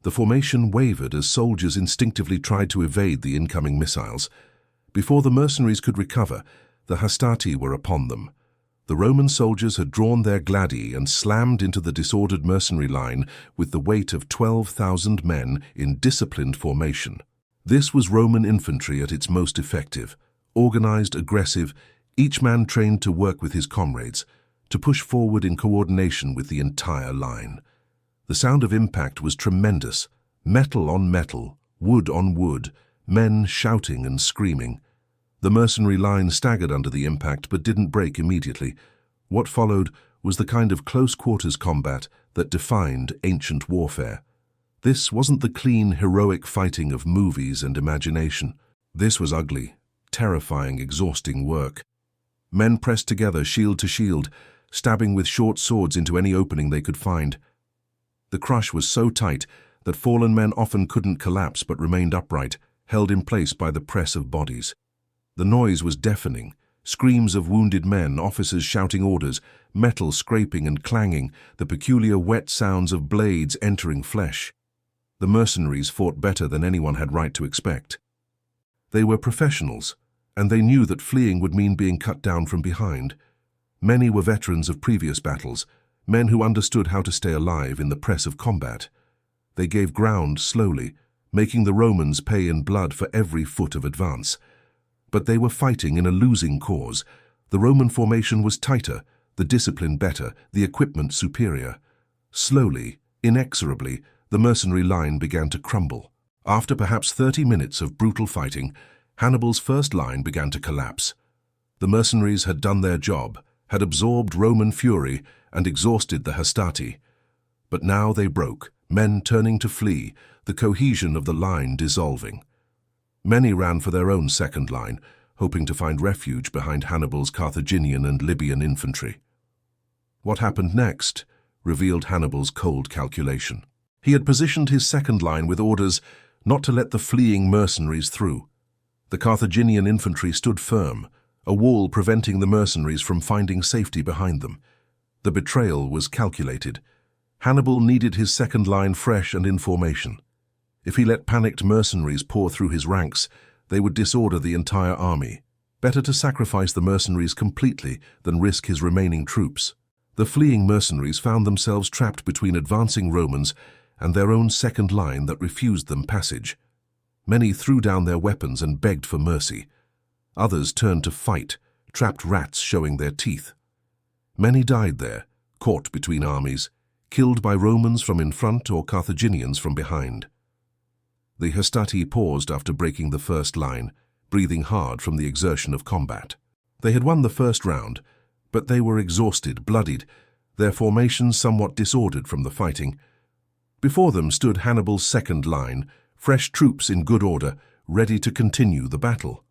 The formation wavered as soldiers instinctively tried to evade the incoming missiles. Before the mercenaries could recover, the hastati were upon them. The Roman soldiers had drawn their gladi and slammed into the disordered mercenary line with the weight of 12,000 men in disciplined formation. This was Roman infantry at its most effective, organized, aggressive, each man trained to work with his comrades, to push forward in coordination with the entire line. The sound of impact was tremendous, metal on metal, wood on wood, men shouting and screaming. The mercenary line staggered under the impact but didn't break immediately. What followed was the kind of close-quarters combat that defined ancient warfare. This wasn't the clean, heroic fighting of movies and imagination. This was ugly, terrifying, exhausting work. Men pressed together, shield to shield, stabbing with short swords into any opening they could find. The crush was so tight that fallen men often couldn't collapse but remained upright, held in place by the press of bodies. The noise was deafening. Screams of wounded men, officers shouting orders, metal scraping and clanging, the peculiar wet sounds of blades entering flesh. The mercenaries fought better than anyone had right to expect. They were professionals, and they knew that fleeing would mean being cut down from behind. Many were veterans of previous battles, men who understood how to stay alive in the press of combat. They gave ground slowly, making the Romans pay in blood for every foot of advance. But they were fighting in a losing cause. The Roman formation was tighter, the discipline better, the equipment superior. Slowly, inexorably, the mercenary line began to crumble. After perhaps 30 minutes of brutal fighting, Hannibal's first line began to collapse. The mercenaries had done their job, had absorbed Roman fury and exhausted the Hastati. But now they broke, men turning to flee, the cohesion of the line dissolving. Many ran for their own second line, hoping to find refuge behind Hannibal's Carthaginian and Libyan infantry. What happened next revealed Hannibal's cold calculation. He had positioned his second line with orders not to let the fleeing mercenaries through. The Carthaginian infantry stood firm, a wall preventing the mercenaries from finding safety behind them. The betrayal was calculated. Hannibal needed his second line fresh and in formation. If he let panicked mercenaries pour through his ranks, they would disorder the entire army. Better to sacrifice the mercenaries completely than risk his remaining troops. The fleeing mercenaries found themselves trapped between advancing Romans and their own second line that refused them passage. Many threw down their weapons and begged for mercy. Others turned to fight, trapped rats showing their teeth. Many died there, caught between armies, killed by Romans from in front or Carthaginians from behind. The Hastati paused after breaking the first line, breathing hard from the exertion of combat. They had won the first round, but they were exhausted, bloodied, their formations somewhat disordered from the fighting. Before them stood Hannibal's second line, fresh troops in good order, ready to continue the battle.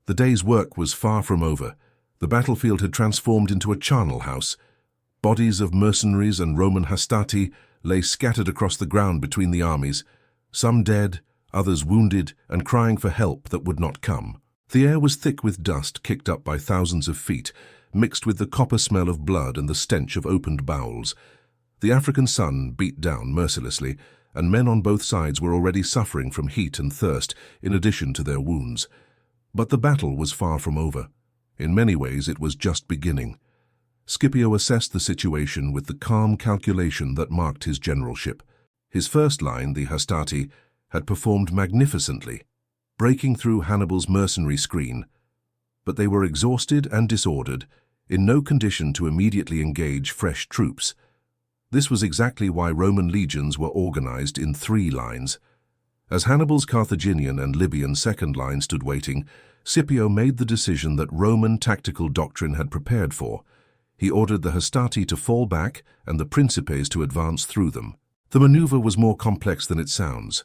The day's work was far from over. The battlefield had transformed into a charnel house. Bodies of mercenaries and Roman Hastati lay scattered across the ground between the armies, some dead, others wounded and crying for help that would not come. The air was thick with dust kicked up by thousands of feet, mixed with the copper smell of blood and the stench of opened bowels. The African sun beat down mercilessly, and men on both sides were already suffering from heat and thirst in addition to their wounds. But the battle was far from over. In many ways it was just beginning. Scipio assessed the situation with the calm calculation that marked his generalship. His first line, the Hastati, had performed magnificently, breaking through Hannibal's mercenary screen. But they were exhausted and disordered, in no condition to immediately engage fresh troops. This was exactly why Roman legions were organized in 3 lines. As Hannibal's Carthaginian and Libyan second line stood waiting, Scipio made the decision that Roman tactical doctrine had prepared for. He ordered the Hastati to fall back and the Principes to advance through them. The maneuver was more complex than it sounds.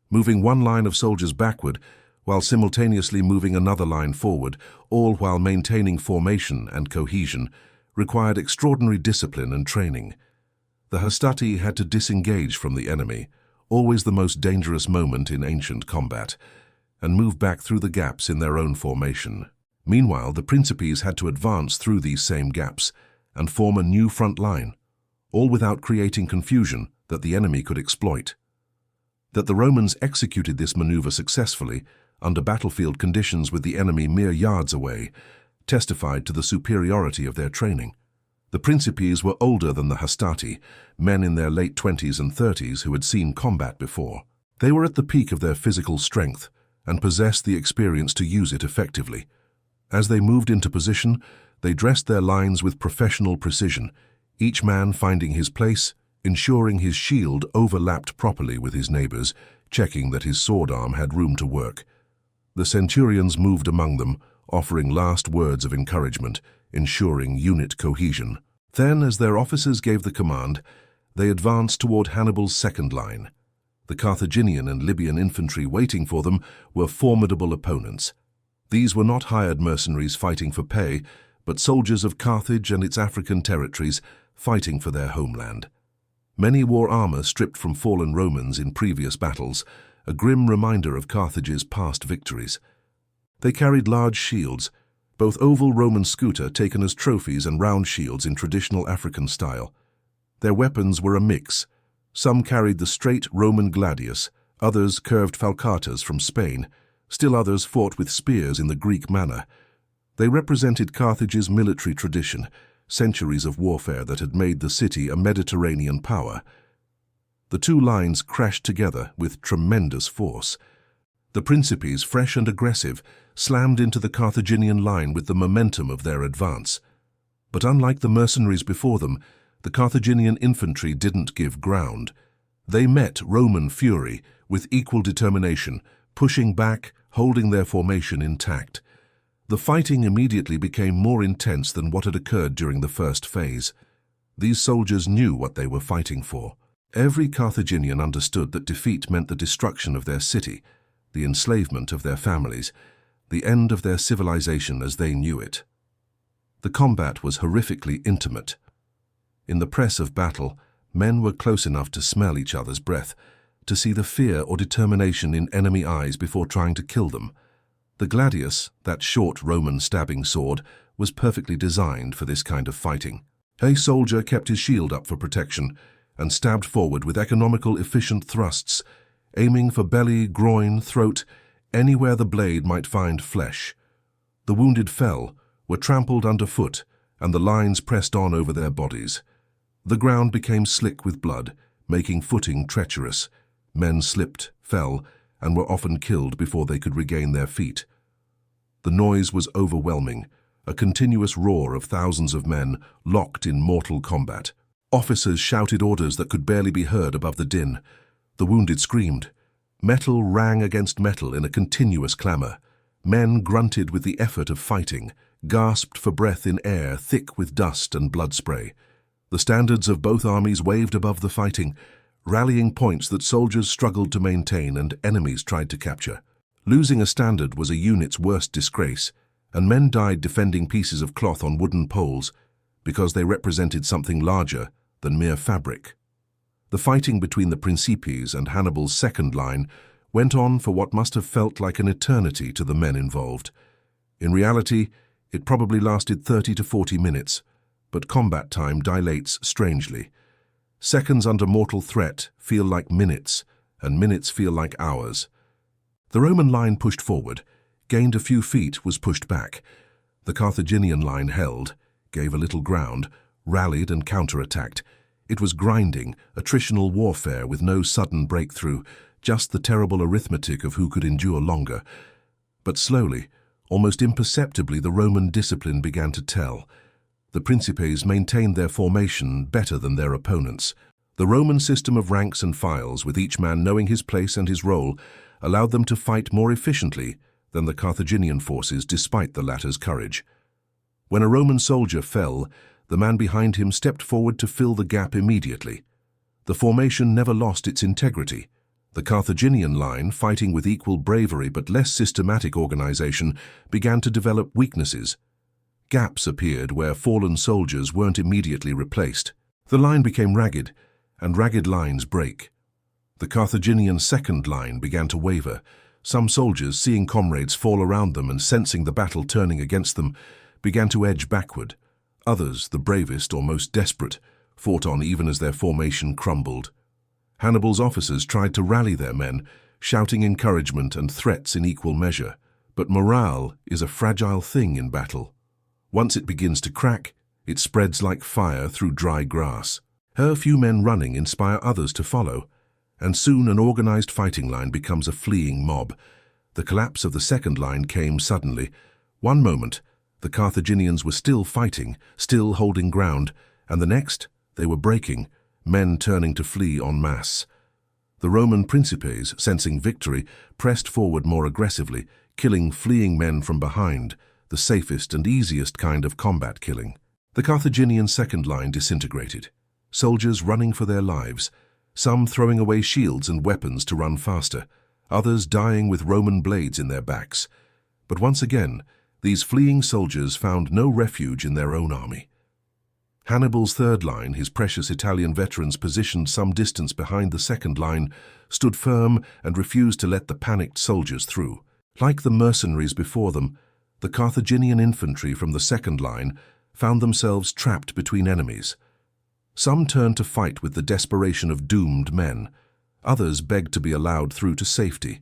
Moving one line of soldiers backward, while simultaneously moving another line forward, all while maintaining formation and cohesion, required extraordinary discipline and training. The Hastati had to disengage from the enemy, always the most dangerous moment in ancient combat, and move back through the gaps in their own formation. Meanwhile, the Principes had to advance through these same gaps and form a new front line, all without creating confusion that the enemy could exploit. That the Romans executed this maneuver successfully, under battlefield conditions with the enemy mere yards away, testified to the superiority of their training. The Principes were older than the Hastati, men in their late 20s and 30s who had seen combat before. They were at the peak of their physical strength and possessed the experience to use it effectively. As they moved into position, they dressed their lines with professional precision, each man finding his place, ensuring his shield overlapped properly with his neighbor's, checking that his sword arm had room to work. The centurions moved among them, offering last words of encouragement, ensuring unit cohesion. Then, as their officers gave the command, they advanced toward Hannibal's second line. The Carthaginian and Libyan infantry waiting for them were formidable opponents. These were not hired mercenaries fighting for pay, but soldiers of Carthage and its African territories fighting for their homeland. Many wore armor stripped from fallen Romans in previous battles, a grim reminder of Carthage's past victories. They carried large shields, both oval Roman scuta taken as trophies and round shields in traditional African style. Their weapons were a mix. Some carried the straight Roman gladius, others curved falcatas from Spain, still others fought with spears in the Greek manner. They represented Carthage's military tradition, centuries of warfare that had made the city a Mediterranean power. The two lines crashed together with tremendous force. The Principes, fresh and aggressive, slammed into the Carthaginian line with the momentum of their advance. But unlike the mercenaries before them, the Carthaginian infantry didn't give ground. They met Roman fury with equal determination, pushing back, holding their formation intact. The fighting immediately became more intense than what had occurred during the first phase. These soldiers knew what they were fighting for. Every Carthaginian understood that defeat meant the destruction of their city, the enslavement of their families, the end of their civilization as they knew it. The combat was horrifically intimate. In the press of battle, men were close enough to smell each other's breath, to see the fear or determination in enemy eyes before trying to kill them. The gladius, that short Roman stabbing sword, was perfectly designed for this kind of fighting. A soldier kept his shield up for protection and stabbed forward with economical, efficient thrusts, aiming for belly, groin, throat, anywhere the blade might find flesh. The wounded fell, were trampled underfoot, and the lines pressed on over their bodies. The ground became slick with blood, making footing treacherous. Men slipped, fell, and were often killed before they could regain their feet. The noise was overwhelming, a continuous roar of thousands of men locked in mortal combat. Officers shouted orders that could barely be heard above the din. The wounded screamed. Metal rang against metal in a continuous clamor. Men grunted with the effort of fighting, gasped for breath in air thick with dust and blood spray. The standards of both armies waved above the fighting, rallying points that soldiers struggled to maintain and enemies tried to capture. Losing a standard was a unit's worst disgrace, and men died defending pieces of cloth on wooden poles because they represented something larger than mere fabric. The fighting between the Principes and Hannibal's second line went on for what must have felt like an eternity to the men involved. In reality, it probably lasted 30 to 40 minutes, but combat time dilates strangely. Seconds under mortal threat feel like minutes, and minutes feel like hours. The Roman line pushed forward, gained a few feet, was pushed back. The Carthaginian line held, gave a little ground, rallied and counterattacked. It was grinding, attritional warfare with no sudden breakthrough, just the terrible arithmetic of who could endure longer. But slowly, almost imperceptibly, the Roman discipline began to tell. The Principes maintained their formation better than their opponents. The Roman system of ranks and files, with each man knowing his place and his role, allowed them to fight more efficiently than the Carthaginian forces despite the latter's courage. When a Roman soldier fell, the man behind him stepped forward to fill the gap immediately. The formation never lost its integrity. The Carthaginian line, fighting with equal bravery but less systematic organization, began to develop weaknesses. Gaps appeared where fallen soldiers weren't immediately replaced. The line became ragged, and ragged lines break. The Carthaginian second line began to waver. Some soldiers, seeing comrades fall around them and sensing the battle turning against them, began to edge backward. Others, the bravest or most desperate, fought on even as their formation crumbled. Hannibal's officers tried to rally their men, shouting encouragement and threats in equal measure. But morale is a fragile thing in battle. Once it begins to crack, it spreads like fire through dry grass. Her few men running inspire others to follow, and soon an organized fighting line becomes a fleeing mob. The collapse of the second line came suddenly. One moment, the Carthaginians were still fighting, still holding ground, and the next, they were breaking, men turning to flee en masse. The Roman Principes, sensing victory, pressed forward more aggressively, killing fleeing men from behind, the safest and easiest kind of combat killing. The Carthaginian second line disintegrated, soldiers running for their lives, some throwing away shields and weapons to run faster, others dying with Roman blades in their backs. But once again, These fleeing soldiers found no refuge in their own army. Hannibal's third line, his precious Italian veterans positioned some distance behind the second line, stood firm and refused to let the panicked soldiers through. Like the mercenaries before them, the Carthaginian infantry from the second line found themselves trapped between enemies. Some turned to fight with the desperation of doomed men. Others begged to be allowed through to safety.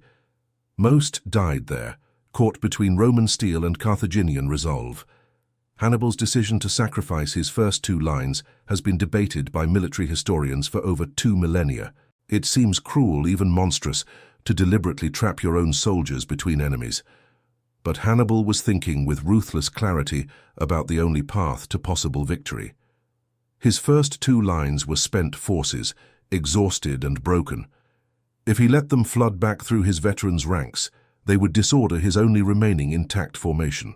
Most died there, caught between Roman steel and Carthaginian resolve. Hannibal's decision to sacrifice his first two lines has been debated by military historians for over 2 millennia. It seems cruel, even monstrous, to deliberately trap your own soldiers between enemies. But Hannibal was thinking with ruthless clarity about the only path to possible victory. His first two lines were spent forces, exhausted and broken. If he let them flood back through his veterans' ranks, they would disorder his only remaining intact formation.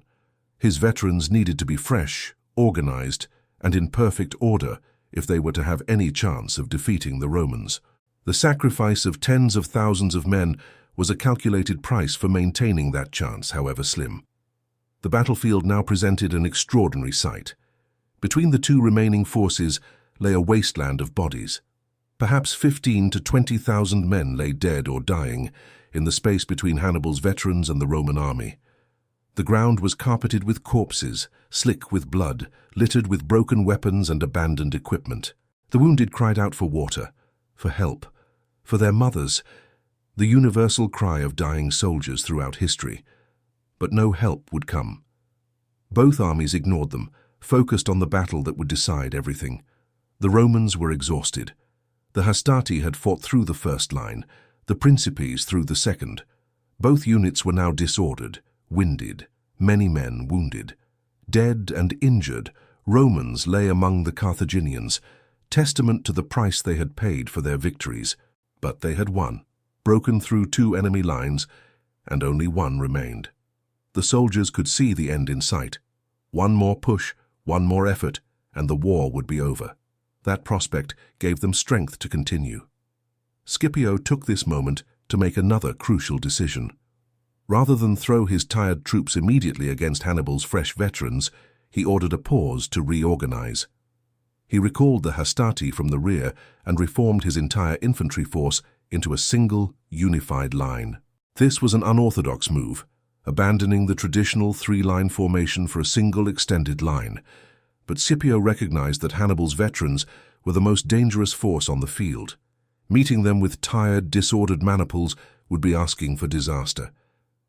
His veterans needed to be fresh, organized, and in perfect order if they were to have any chance of defeating the Romans. The sacrifice of tens of thousands of men was a calculated price for maintaining that chance, however slim. The battlefield now presented an extraordinary sight. Between the two remaining forces lay a wasteland of bodies. Perhaps 15,000 to 20,000 men lay dead or dying in the space between Hannibal's veterans and the Roman army. The ground was carpeted with corpses, slick with blood, littered with broken weapons and abandoned equipment. The wounded cried out for water, for help, for their mothers, the universal cry of dying soldiers throughout history. But no help would come. Both armies ignored them, focused on the battle that would decide everything. The Romans were exhausted. The Hastati had fought through the first line, the Principes through the second. Both units were now disordered, winded, many men wounded. Dead and injured, Romans lay among the Carthaginians, testament to the price they had paid for their victories. But they had won, broken through two enemy lines, and only one remained. The soldiers could see the end in sight. One more push, one more effort, and the war would be over. That prospect gave them strength to continue. Scipio took this moment to make another crucial decision. Rather than throw his tired troops immediately against Hannibal's fresh veterans, he ordered a pause to reorganize. He recalled the Hastati from the rear and reformed his entire infantry force into a single, unified line. This was an unorthodox move, abandoning the traditional three-line formation for a single extended line. But Scipio recognized that Hannibal's veterans were the most dangerous force on the field. Meeting them with tired, disordered maniples would be asking for disaster.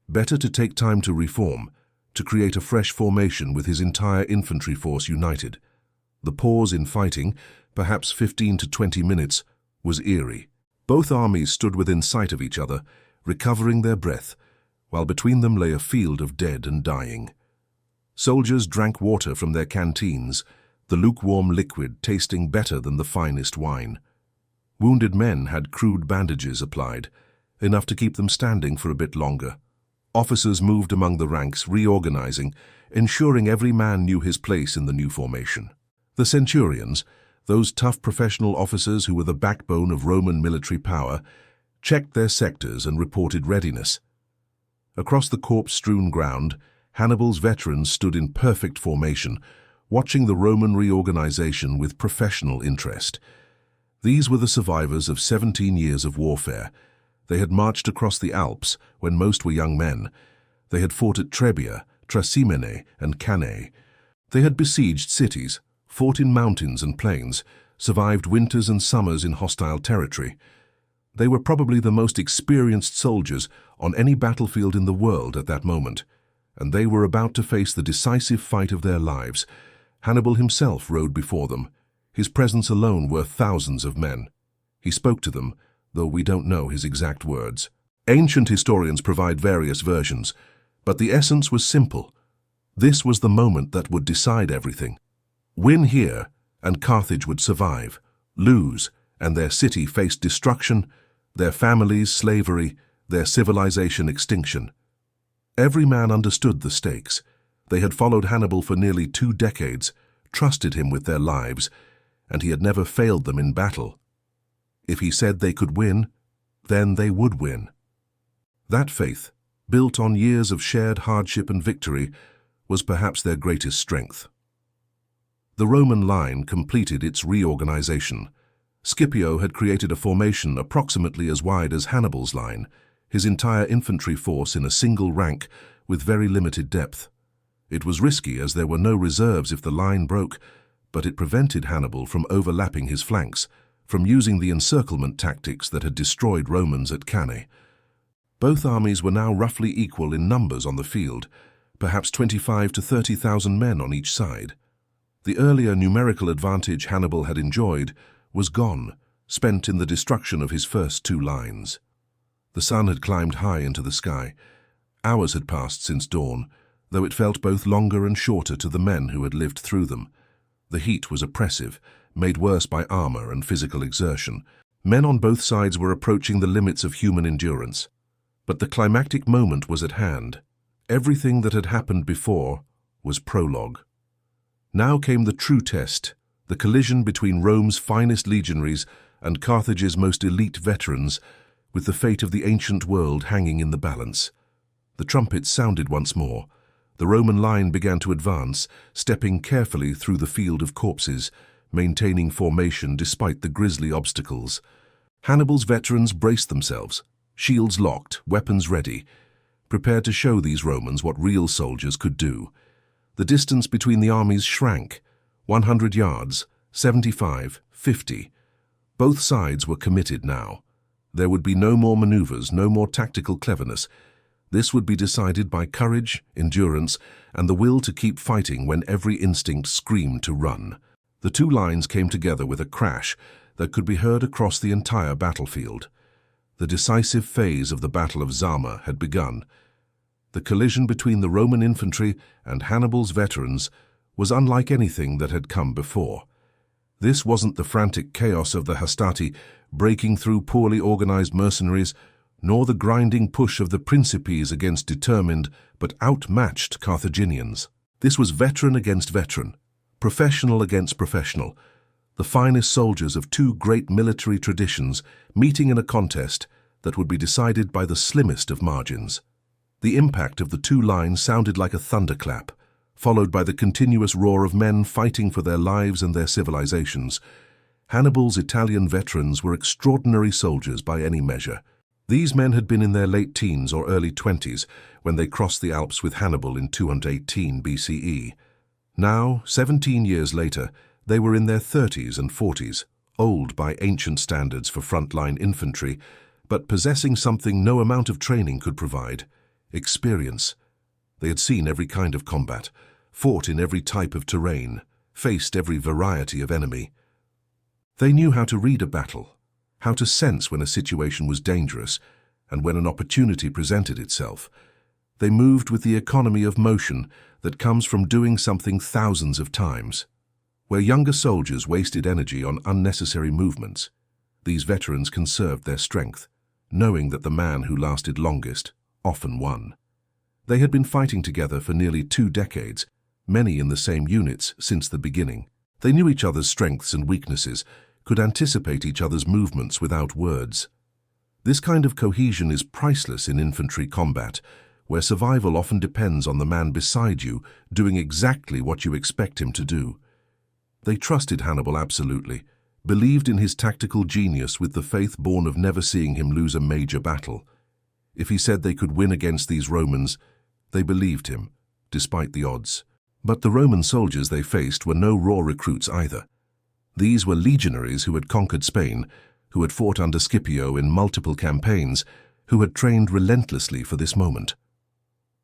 Better to take time to reform, to create a fresh formation with his entire infantry force united. The pause in fighting, perhaps 15 to 20 minutes, was eerie. Both armies stood within sight of each other, recovering their breath, while between them lay a field of dead and dying. Soldiers drank water from their canteens, the lukewarm liquid tasting better than the finest wine. Wounded men had crude bandages applied, enough to keep them standing for a bit longer. Officers moved among the ranks, reorganizing, ensuring every man knew his place in the new formation. The centurions, those tough professional officers who were the backbone of Roman military power, checked their sectors and reported readiness. Across the corpse-strewn ground, Hannibal's veterans stood in perfect formation, watching the Roman reorganization with professional interest. These were the survivors of 17 years of warfare. They had marched across the Alps when most were young men. They had fought at Trebia, Trasimene, and Cannae. They had besieged cities, fought in mountains and plains, survived winters and summers in hostile territory. They were probably the most experienced soldiers on any battlefield in the world at that moment, and they were about to face the decisive fight of their lives. Hannibal himself rode before them, his presence alone worth thousands of men. He spoke to them, though we don't know his exact words. Ancient historians provide various versions, but the essence was simple. This was the moment that would decide everything. Win here, and Carthage would survive. Lose, and their city faced destruction, their families slavery, their civilization extinction. Every man understood the stakes. They had followed Hannibal for nearly 2 decades, trusted him with their lives, and he had never failed them in battle. If he said they could win, then they would win. That faith, built on years of shared hardship and victory, was perhaps their greatest strength. The Roman line completed its reorganization. Scipio had created a formation approximately as wide as Hannibal's line, his entire infantry force in a single rank with very limited depth. It was risky as there were no reserves if the line broke, but it prevented Hannibal from overlapping his flanks, from using the encirclement tactics that had destroyed Romans at Cannae. Both armies were now roughly equal in numbers on the field, perhaps 25 to 30,000 men on each side. The earlier numerical advantage Hannibal had enjoyed was gone, spent in the destruction of his first two lines. The sun had climbed high into the sky. Hours had passed since dawn, though it felt both longer and shorter to the men who had lived through them. The heat was oppressive, made worse by armor and physical exertion. Men on both sides were approaching the limits of human endurance. But the climactic moment was at hand. Everything that had happened before was prologue. Now came the true test, the collision between Rome's finest legionaries and Carthage's most elite veterans, with the fate of the ancient world hanging in the balance. The trumpets sounded once more. The Roman line began to advance, stepping carefully through the field of corpses, maintaining formation despite the grisly obstacles. Hannibal's veterans braced themselves, shields locked, weapons ready, prepared to show these Romans what real soldiers could do. The distance between the armies shrank, 100 yards, 75, 50. Both sides were committed now. There would be no more maneuvers, no more tactical cleverness. This would be decided by courage, endurance, and the will to keep fighting when every instinct screamed to run. The two lines came together with a crash that could be heard across the entire battlefield. The decisive phase of the Battle of Zama had begun. The collision between the Roman infantry and Hannibal's veterans was unlike anything that had come before. This wasn't the frantic chaos of the hastati breaking through poorly organized mercenaries, nor the grinding push of the principes against determined but outmatched Carthaginians. This was veteran against veteran, professional against professional, the finest soldiers of two great military traditions meeting in a contest that would be decided by the slimmest of margins. The impact of the two lines sounded like a thunderclap, followed by the continuous roar of men fighting for their lives and their civilizations. Hannibal's Italian veterans were extraordinary soldiers by any measure. These men had been in their late teens or early 20s when they crossed the Alps with Hannibal in 218 BCE. Now, 17 years later, they were in their 30s and 40s, old by ancient standards for frontline infantry, but possessing something no amount of training could provide: experience. They had seen every kind of combat, fought in every type of terrain, faced every variety of enemy. They knew how to read a battle, how to sense when a situation was dangerous and when an opportunity presented itself. They moved with the economy of motion that comes from doing something thousands of times. Where younger soldiers wasted energy on unnecessary movements, these veterans conserved their strength, knowing that the man who lasted longest often won. They had been fighting together for nearly 2 decades, many in the same units since the beginning. They knew each other's strengths and weaknesses, could anticipate each other's movements without words. This kind of cohesion is priceless in infantry combat, where survival often depends on the man beside you doing exactly what you expect him to do. They trusted Hannibal absolutely, believed in his tactical genius with the faith born of never seeing him lose a major battle. If he said they could win against these Romans, they believed him, despite the odds. But the Roman soldiers they faced were no raw recruits either. These were legionaries who had conquered Spain, who had fought under Scipio in multiple campaigns, who had trained relentlessly for this moment.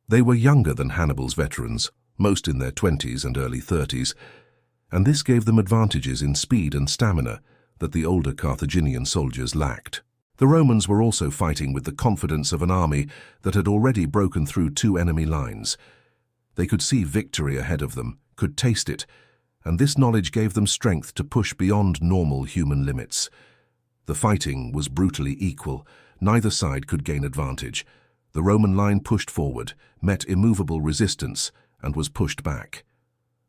They were younger than Hannibal's veterans, most in their 20s and early 30s, and this gave them advantages in speed and stamina that the older Carthaginian soldiers lacked. The Romans were also fighting with the confidence of an army that had already broken through 2 enemy lines. They could see victory ahead of them, could taste it, and this knowledge gave them strength to push beyond normal human limits. The fighting was brutally equal. Neither side could gain advantage. The Roman line pushed forward, met immovable resistance, and was pushed back.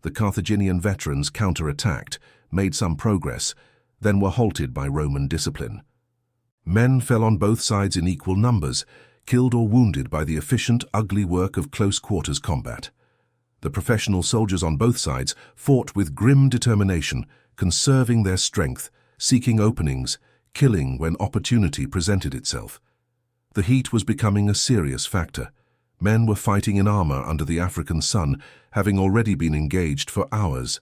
The Carthaginian veterans counterattacked, made some progress, then were halted by Roman discipline. Men fell on both sides in equal numbers, killed or wounded by the efficient, ugly work of close-quarters combat. The professional soldiers on both sides fought with grim determination, conserving their strength, seeking openings, killing when opportunity presented itself. The heat was becoming a serious factor. Men were fighting in armor under the African sun, having already been engaged for hours.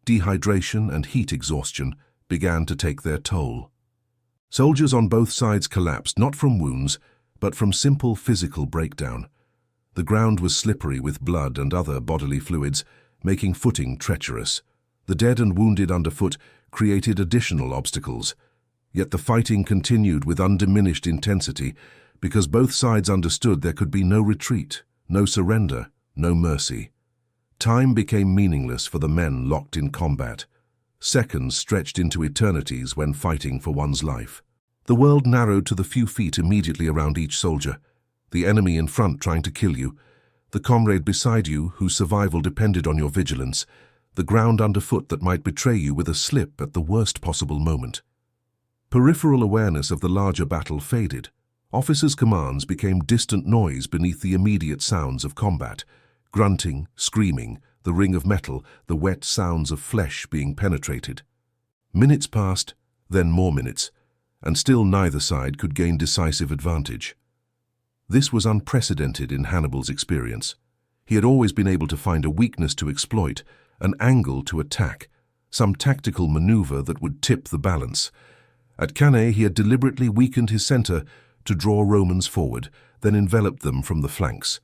Dehydration and heat exhaustion began to take their toll. Soldiers on both sides collapsed not from wounds, but from simple physical breakdown. The ground was slippery with blood and other bodily fluids, making footing treacherous. The dead and wounded underfoot created additional obstacles. Yet the fighting continued with undiminished intensity because both sides understood there could be no retreat, no surrender, no mercy. Time became meaningless for the men locked in combat. Seconds stretched into eternities when fighting for one's life. The world narrowed to the few feet immediately around each soldier. The enemy in front trying to kill you, the comrade beside you whose survival depended on your vigilance, the ground underfoot that might betray you with a slip at the worst possible moment. Peripheral awareness of the larger battle faded. Officers' commands became distant noise beneath the immediate sounds of combat. Grunting, screaming, the ring of metal, the wet sounds of flesh being penetrated. Minutes passed, then more minutes, and still neither side could gain decisive advantage. This was unprecedented in Hannibal's experience. He had always been able to find a weakness to exploit, an angle to attack, some tactical maneuver that would tip the balance. At Cannae, he had deliberately weakened his center to draw Romans forward, then enveloped them from the flanks.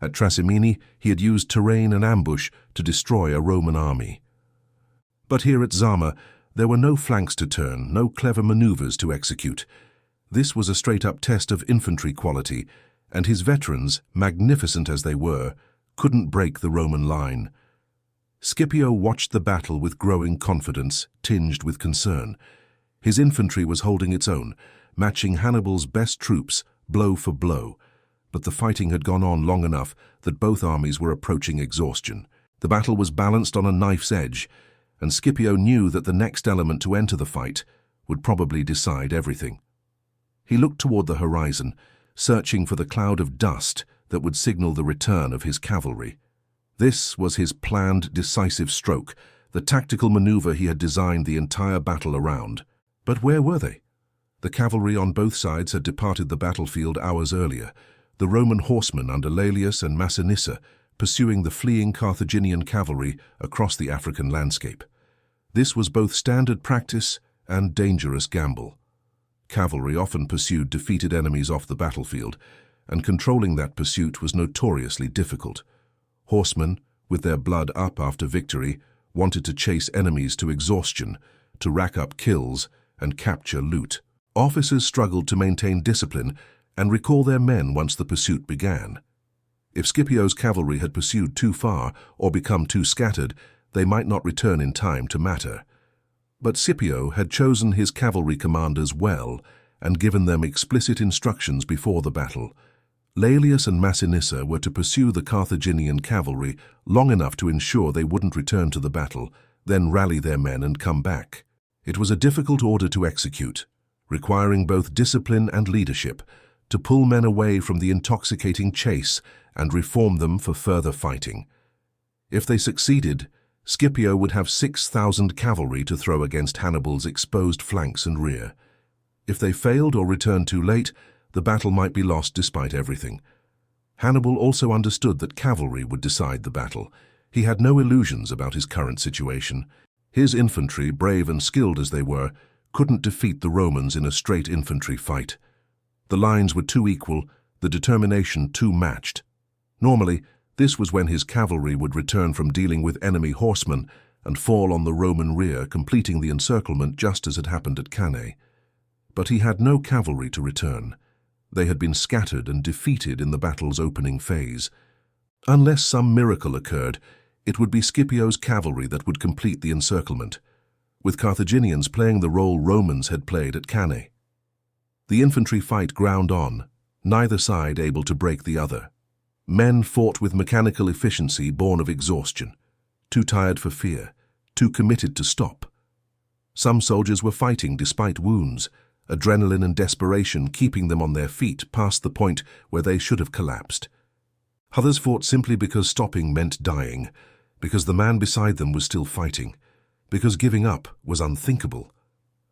At Trasimene, he had used terrain and ambush to destroy a Roman army. But here at Zama, there were no flanks to turn, no clever maneuvers to execute. This was a straight-up test of infantry quality, and his veterans, magnificent as they were, couldn't break the Roman line. Scipio watched the battle with growing confidence, tinged with concern. His infantry was holding its own, matching Hannibal's best troops, blow for blow. But the fighting had gone on long enough that both armies were approaching exhaustion. The battle was balanced on a knife's edge, and Scipio knew that the next element to enter the fight would probably decide everything. He looked toward the horizon, searching for the cloud of dust that would signal the return of his cavalry. This was his planned decisive stroke, the tactical maneuver he had designed the entire battle around. But where were they? The cavalry on both sides had departed the battlefield hours earlier, the Roman horsemen under Laelius and Massinissa pursuing the fleeing Carthaginian cavalry across the African landscape. This was both standard practice and dangerous gamble. Cavalry often pursued defeated enemies off the battlefield, and controlling that pursuit was notoriously difficult. Horsemen, with their blood up after victory, wanted to chase enemies to exhaustion, to rack up kills and capture loot. Officers struggled to maintain discipline and recall their men once the pursuit began. If Scipio's cavalry had pursued too far or become too scattered, they might not return in time to matter. But Scipio had chosen his cavalry commanders well and given them explicit instructions before the battle. Laelius and Massinissa were to pursue the Carthaginian cavalry long enough to ensure they wouldn't return to the battle, then rally their men and come back. It was a difficult order to execute, requiring both discipline and leadership, to pull men away from the intoxicating chase and reform them for further fighting. If they succeeded, Scipio would have 6,000 cavalry to throw against Hannibal's exposed flanks and rear. If they failed or returned too late, the battle might be lost despite everything. Hannibal also understood that cavalry would decide the battle. He had no illusions about his current situation. His infantry, brave and skilled as they were, couldn't defeat the Romans in a straight infantry fight. The lines were too equal, the determination too matched. Normally, this was when his cavalry would return from dealing with enemy horsemen and fall on the Roman rear, completing the encirclement just as had happened at Cannae. But he had no cavalry to return. They had been scattered and defeated in the battle's opening phase. Unless some miracle occurred, it would be Scipio's cavalry that would complete the encirclement, with Carthaginians playing the role Romans had played at Cannae. The infantry fight ground on, neither side able to break the other. Men fought with mechanical efficiency born of exhaustion, too tired for fear, too committed to stop. Some soldiers were fighting despite wounds, adrenaline and desperation keeping them on their feet past the point where they should have collapsed. Others fought simply because stopping meant dying, because the man beside them was still fighting, because giving up was unthinkable.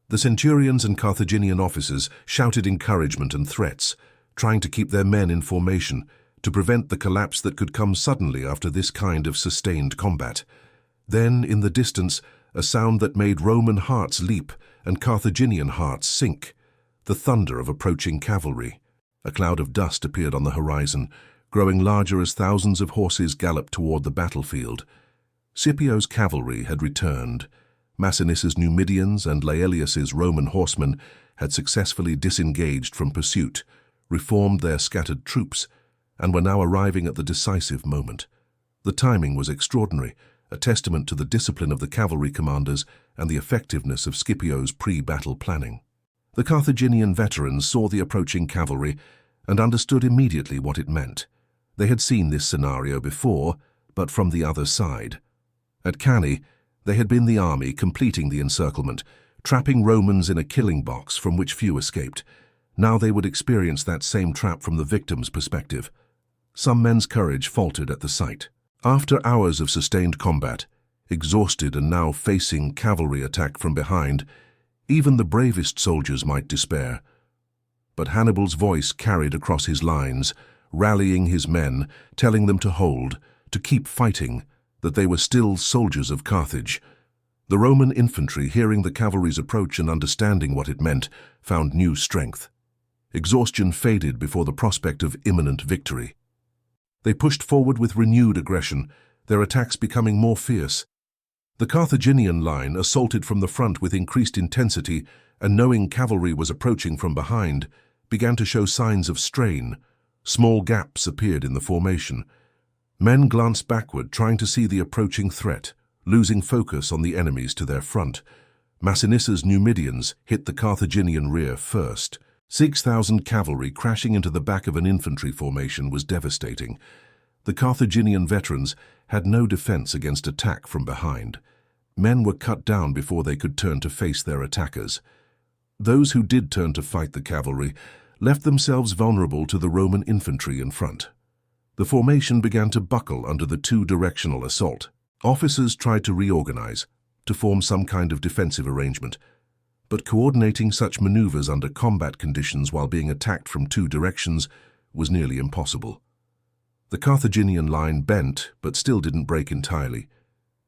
The centurions and Carthaginian officers shouted encouragement and threats, trying to keep their men in formation, to prevent the collapse that could come suddenly after this kind of sustained combat. Then, in the distance, a sound that made Roman hearts leap and Carthaginian hearts sink, the thunder of approaching cavalry. A cloud of dust appeared on the horizon, growing larger as thousands of horses galloped toward the battlefield. Scipio's cavalry had returned. Massinissa's Numidians and Laelius's Roman horsemen had successfully disengaged from pursuit, reformed their scattered troops, and were now arriving at the decisive moment. The timing was extraordinary, a testament to the discipline of the cavalry commanders and the effectiveness of Scipio's pre-battle planning. The Carthaginian veterans saw the approaching cavalry and understood immediately what it meant. They had seen this scenario before, but from the other side. At Cannae, they had been the army completing the encirclement, trapping Romans in a killing box from which few escaped. Now they would experience that same trap from the victim's perspective. Some men's courage faltered at the sight. After hours of sustained combat, exhausted and now facing cavalry attack from behind, even the bravest soldiers might despair. But Hannibal's voice carried across his lines, rallying his men, telling them to hold, to keep fighting, that they were still soldiers of Carthage. The Roman infantry, hearing the cavalry's approach and understanding what it meant, found new strength. Exhaustion faded before the prospect of imminent victory. They pushed forward with renewed aggression, their attacks becoming more fierce. The Carthaginian line assaulted from the front with increased intensity, and knowing cavalry was approaching from behind, began to show signs of strain. Small gaps appeared in the formation. Men glanced backward, trying to see the approaching threat, losing focus on the enemies to their front. Massinissa's Numidians hit the Carthaginian rear first. 6,000 cavalry crashing into the back of an infantry formation was devastating. The Carthaginian veterans had no defense against attack from behind. Men were cut down before they could turn to face their attackers. Those who did turn to fight the cavalry left themselves vulnerable to the Roman infantry in front. The formation began to buckle under the two-directional assault. Officers tried to reorganize, to form some kind of defensive arrangement, but coordinating such maneuvers under combat conditions while being attacked from two directions was nearly impossible. The Carthaginian line bent, but still didn't break entirely.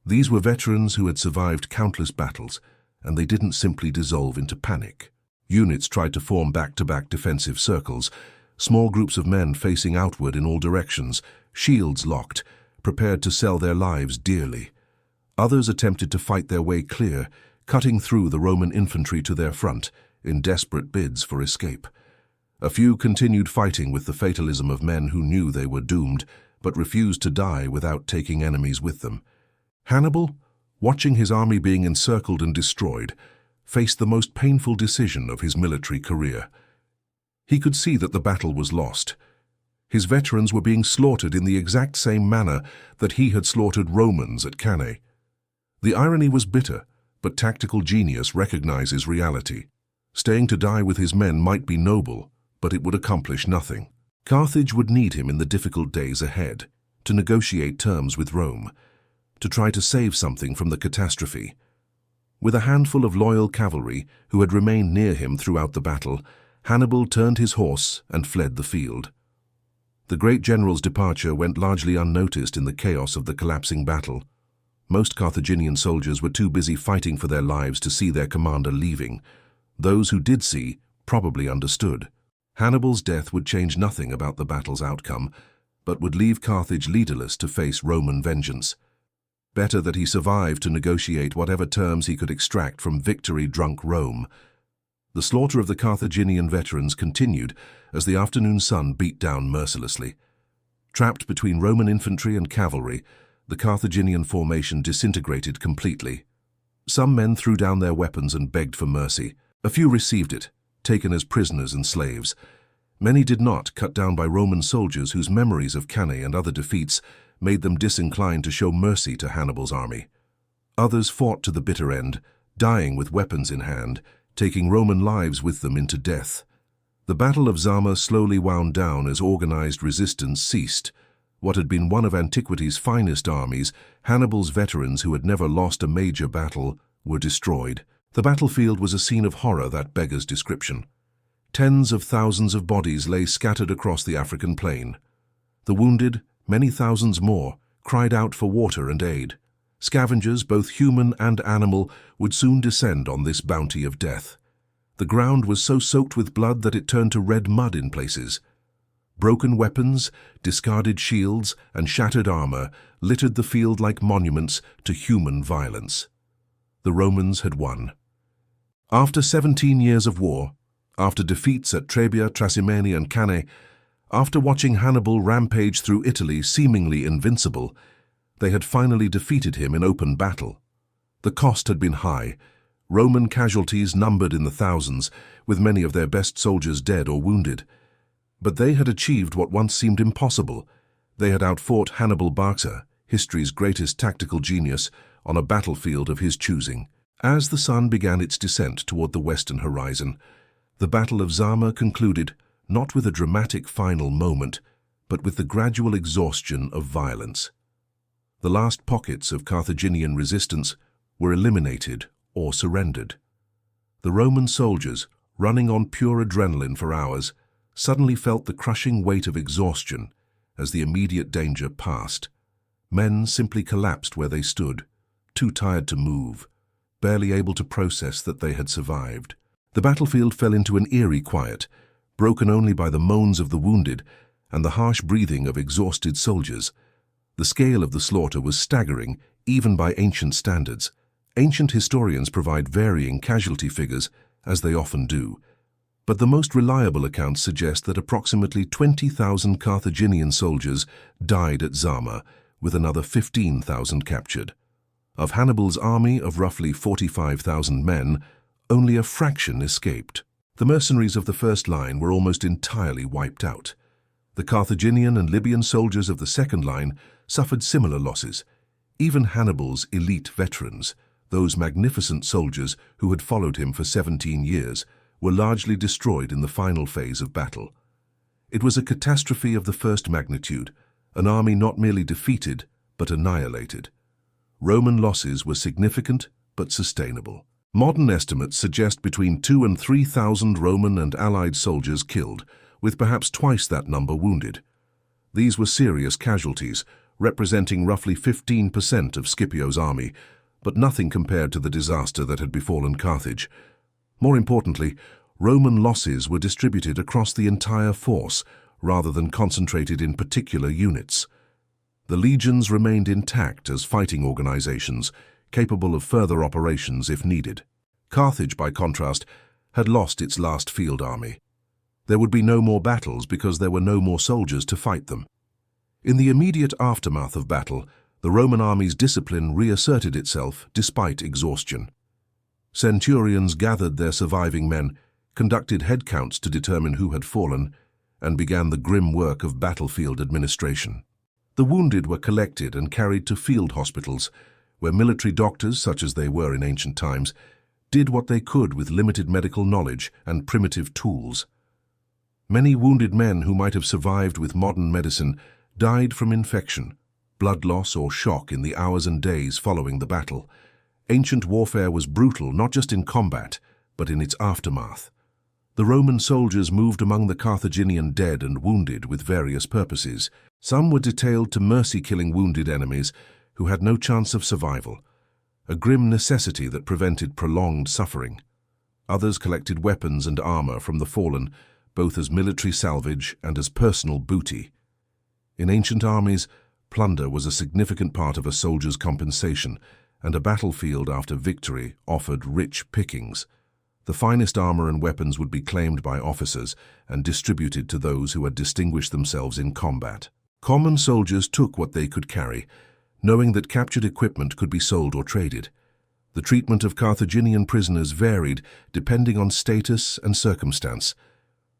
These were veterans who had survived countless battles, and they didn't simply dissolve into panic. Units tried to form back-to-back defensive circles, small groups of men facing outward in all directions, shields locked, prepared to sell their lives dearly. Others attempted to fight their way clear, cutting through the Roman infantry to their front in desperate bids for escape. A few continued fighting with the fatalism of men who knew they were doomed, but refused to die without taking enemies with them. Hannibal, watching his army being encircled and destroyed, faced the most painful decision of his military career. He could see that the battle was lost. His veterans were being slaughtered in the exact same manner that he had slaughtered Romans at Cannae. The irony was bitter, but tactical genius recognizes reality. Staying to die with his men might be noble, but it would accomplish nothing. Carthage would need him in the difficult days ahead, to negotiate terms with Rome, to try to save something from the catastrophe. With a handful of loyal cavalry who had remained near him throughout the battle, Hannibal turned his horse and fled the field. The great general's departure went largely unnoticed in the chaos of the collapsing battle. Most Carthaginian soldiers were too busy fighting for their lives to see their commander leaving. Those who did see probably understood. Hannibal's death would change nothing about the battle's outcome, but would leave Carthage leaderless to face Roman vengeance. Better that he survived to negotiate whatever terms he could extract from victory-drunk Rome. The slaughter of the Carthaginian veterans continued as the afternoon sun beat down mercilessly. Trapped between Roman infantry and cavalry, the Carthaginian formation disintegrated completely. Some men threw down their weapons and begged for mercy. A few received it, taken as prisoners and slaves. Many did not, cut down by Roman soldiers whose memories of Cannae and other defeats made them disinclined to show mercy to Hannibal's army. Others fought to the bitter end, dying with weapons in hand, taking Roman lives with them into death. The Battle of Zama slowly wound down as organized resistance ceased. What had been one of antiquity's finest armies, Hannibal's veterans who had never lost a major battle, were destroyed. The battlefield was a scene of horror that beggars description. Tens of thousands of bodies lay scattered across the African plain. The wounded, many thousands more, cried out for water and aid. Scavengers, both human and animal, would soon descend on this bounty of death. The ground was so soaked with blood that it turned to red mud in places. Broken weapons, discarded shields, and shattered armor littered the field like monuments to human violence. The Romans had won. After 17 years of war, after defeats at Trebia, Trasimene, and Cannae, after watching Hannibal rampage through Italy seemingly invincible, they had finally defeated him in open battle. The cost had been high. Roman casualties numbered in the thousands, with many of their best soldiers dead or wounded. But they had achieved what once seemed impossible. They had outfought Hannibal Barca, history's greatest tactical genius, on a battlefield of his choosing. As the sun began its descent toward the western horizon, the Battle of Zama concluded, not with a dramatic final moment, but with the gradual exhaustion of violence. The last pockets of Carthaginian resistance were eliminated or surrendered. The Roman soldiers, running on pure adrenaline for hours, suddenly felt the crushing weight of exhaustion as the immediate danger passed. Men simply collapsed where they stood, too tired to move, barely able to process that they had survived. The battlefield fell into an eerie quiet, broken only by the moans of the wounded and the harsh breathing of exhausted soldiers. The scale of the slaughter was staggering, even by ancient standards. Ancient historians provide varying casualty figures, as they often do, but the most reliable accounts suggest that approximately 20,000 Carthaginian soldiers died at Zama, with another 15,000 captured. Of Hannibal's army of roughly 45,000 men, only a fraction escaped. The mercenaries of the first line were almost entirely wiped out. The Carthaginian and Libyan soldiers of the second line suffered similar losses. Even Hannibal's elite veterans, those magnificent soldiers who had followed him for 17 years, were largely destroyed in the final phase of battle. It was a catastrophe of the first magnitude, an army not merely defeated, but annihilated. Roman losses were significant, but sustainable. Modern estimates suggest between 2,000 and 3,000 Roman and Allied soldiers killed, with perhaps twice that number wounded. These were serious casualties, representing roughly 15% of Scipio's army, but nothing compared to the disaster that had befallen Carthage. More importantly, Roman losses were distributed across the entire force, rather than concentrated in particular units. The legions remained intact as fighting organizations, capable of further operations if needed. Carthage, by contrast, had lost its last field army. There would be no more battles because there were no more soldiers to fight them. In the immediate aftermath of battle, the Roman army's discipline reasserted itself despite exhaustion. Centurions gathered their surviving men, conducted headcounts to determine who had fallen, and began the grim work of battlefield administration. The wounded were collected and carried to field hospitals, where military doctors, such as they were in ancient times, did what they could with limited medical knowledge and primitive tools. Many wounded men who might have survived with modern medicine died from infection, blood loss, or shock in the hours and days following the battle. Ancient warfare was brutal not just in combat, but in its aftermath. The Roman soldiers moved among the Carthaginian dead and wounded with various purposes. Some were detailed to mercy killing wounded enemies who had no chance of survival, a grim necessity that prevented prolonged suffering. Others collected weapons and armor from the fallen, both as military salvage and as personal booty. In ancient armies, plunder was a significant part of a soldier's compensation, and a battlefield after victory offered rich pickings. The finest armor and weapons would be claimed by officers and distributed to those who had distinguished themselves in combat. Common soldiers took what they could carry, knowing that captured equipment could be sold or traded. The treatment of Carthaginian prisoners varied depending on status and circumstance.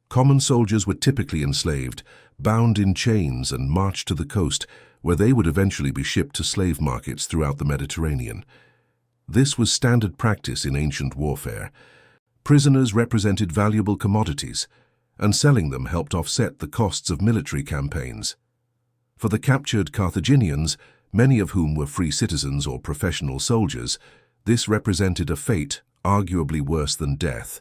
Common soldiers were typically enslaved, bound in chains, and marched to the coast, where they would eventually be shipped to slave markets throughout the Mediterranean. This was standard practice in ancient warfare. Prisoners represented valuable commodities, and selling them helped offset the costs of military campaigns. For the captured Carthaginians, many of whom were free citizens or professional soldiers, this represented a fate arguably worse than death.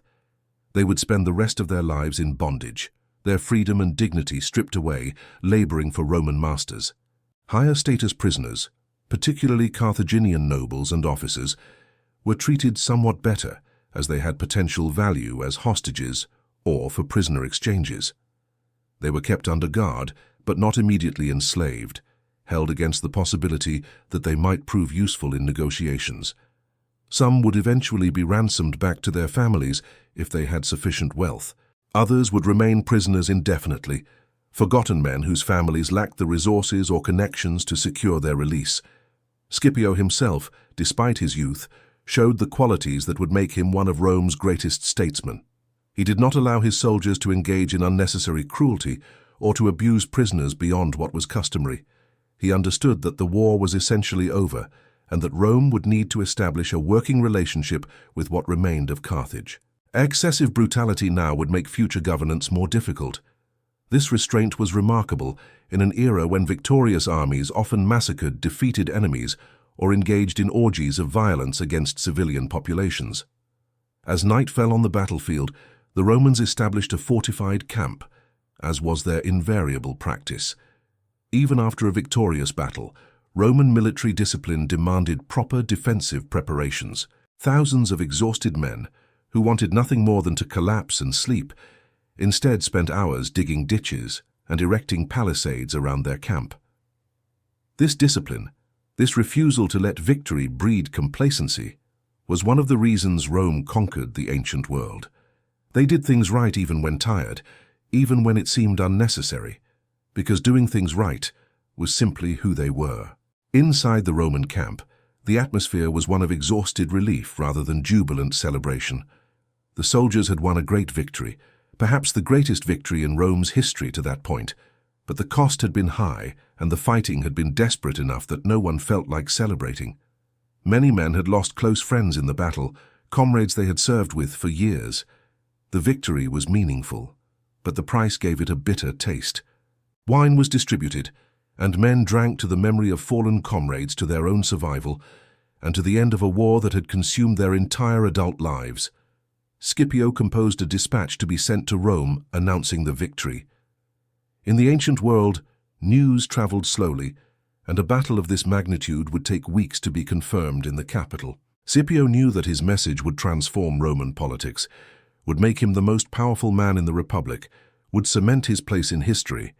They would spend the rest of their lives in bondage, their freedom and dignity stripped away, laboring for Roman masters. Higher-status prisoners, particularly Carthaginian nobles and officers, were treated somewhat better, as they had potential value as hostages or for prisoner exchanges. They were kept under guard, but not immediately enslaved, held against the possibility that they might prove useful in negotiations. Some would eventually be ransomed back to their families if they had sufficient wealth. Others would remain prisoners indefinitely, forgotten men whose families lacked the resources or connections to secure their release. Scipio himself, despite his youth, showed the qualities that would make him one of Rome's greatest statesmen. He did not allow his soldiers to engage in unnecessary cruelty or to abuse prisoners beyond what was customary. He understood that the war was essentially over and that Rome would need to establish a working relationship with what remained of Carthage. Excessive brutality now would make future governance more difficult. This restraint was remarkable in an era when victorious armies often massacred defeated enemies or engaged in orgies of violence against civilian populations. As night fell on the battlefield, the Romans established a fortified camp, as was their invariable practice. Even after a victorious battle, Roman military discipline demanded proper defensive preparations. Thousands of exhausted men, who wanted nothing more than to collapse and sleep, instead spent hours digging ditches and erecting palisades around their camp. This discipline, this refusal to let victory breed complacency, was one of the reasons Rome conquered the ancient world. They did things right even when tired, even when it seemed unnecessary, because doing things right was simply who they were. Inside the Roman camp, the atmosphere was one of exhausted relief rather than jubilant celebration. The soldiers had won a great victory, perhaps the greatest victory in Rome's history to that point, but the cost had been high and the fighting had been desperate enough that no one felt like celebrating. Many men had lost close friends in the battle, comrades they had served with for years. The victory was meaningful, but the price gave it a bitter taste. Wine was distributed, and men drank to the memory of fallen comrades, to their own survival, and to the end of a war that had consumed their entire adult lives. Scipio composed a dispatch to be sent to Rome announcing the victory. In the ancient world, news traveled slowly, and a battle of this magnitude would take weeks to be confirmed in the capital. Scipio knew that his message would transform Roman politics, would make him the most powerful man in the Republic, would cement his place in history.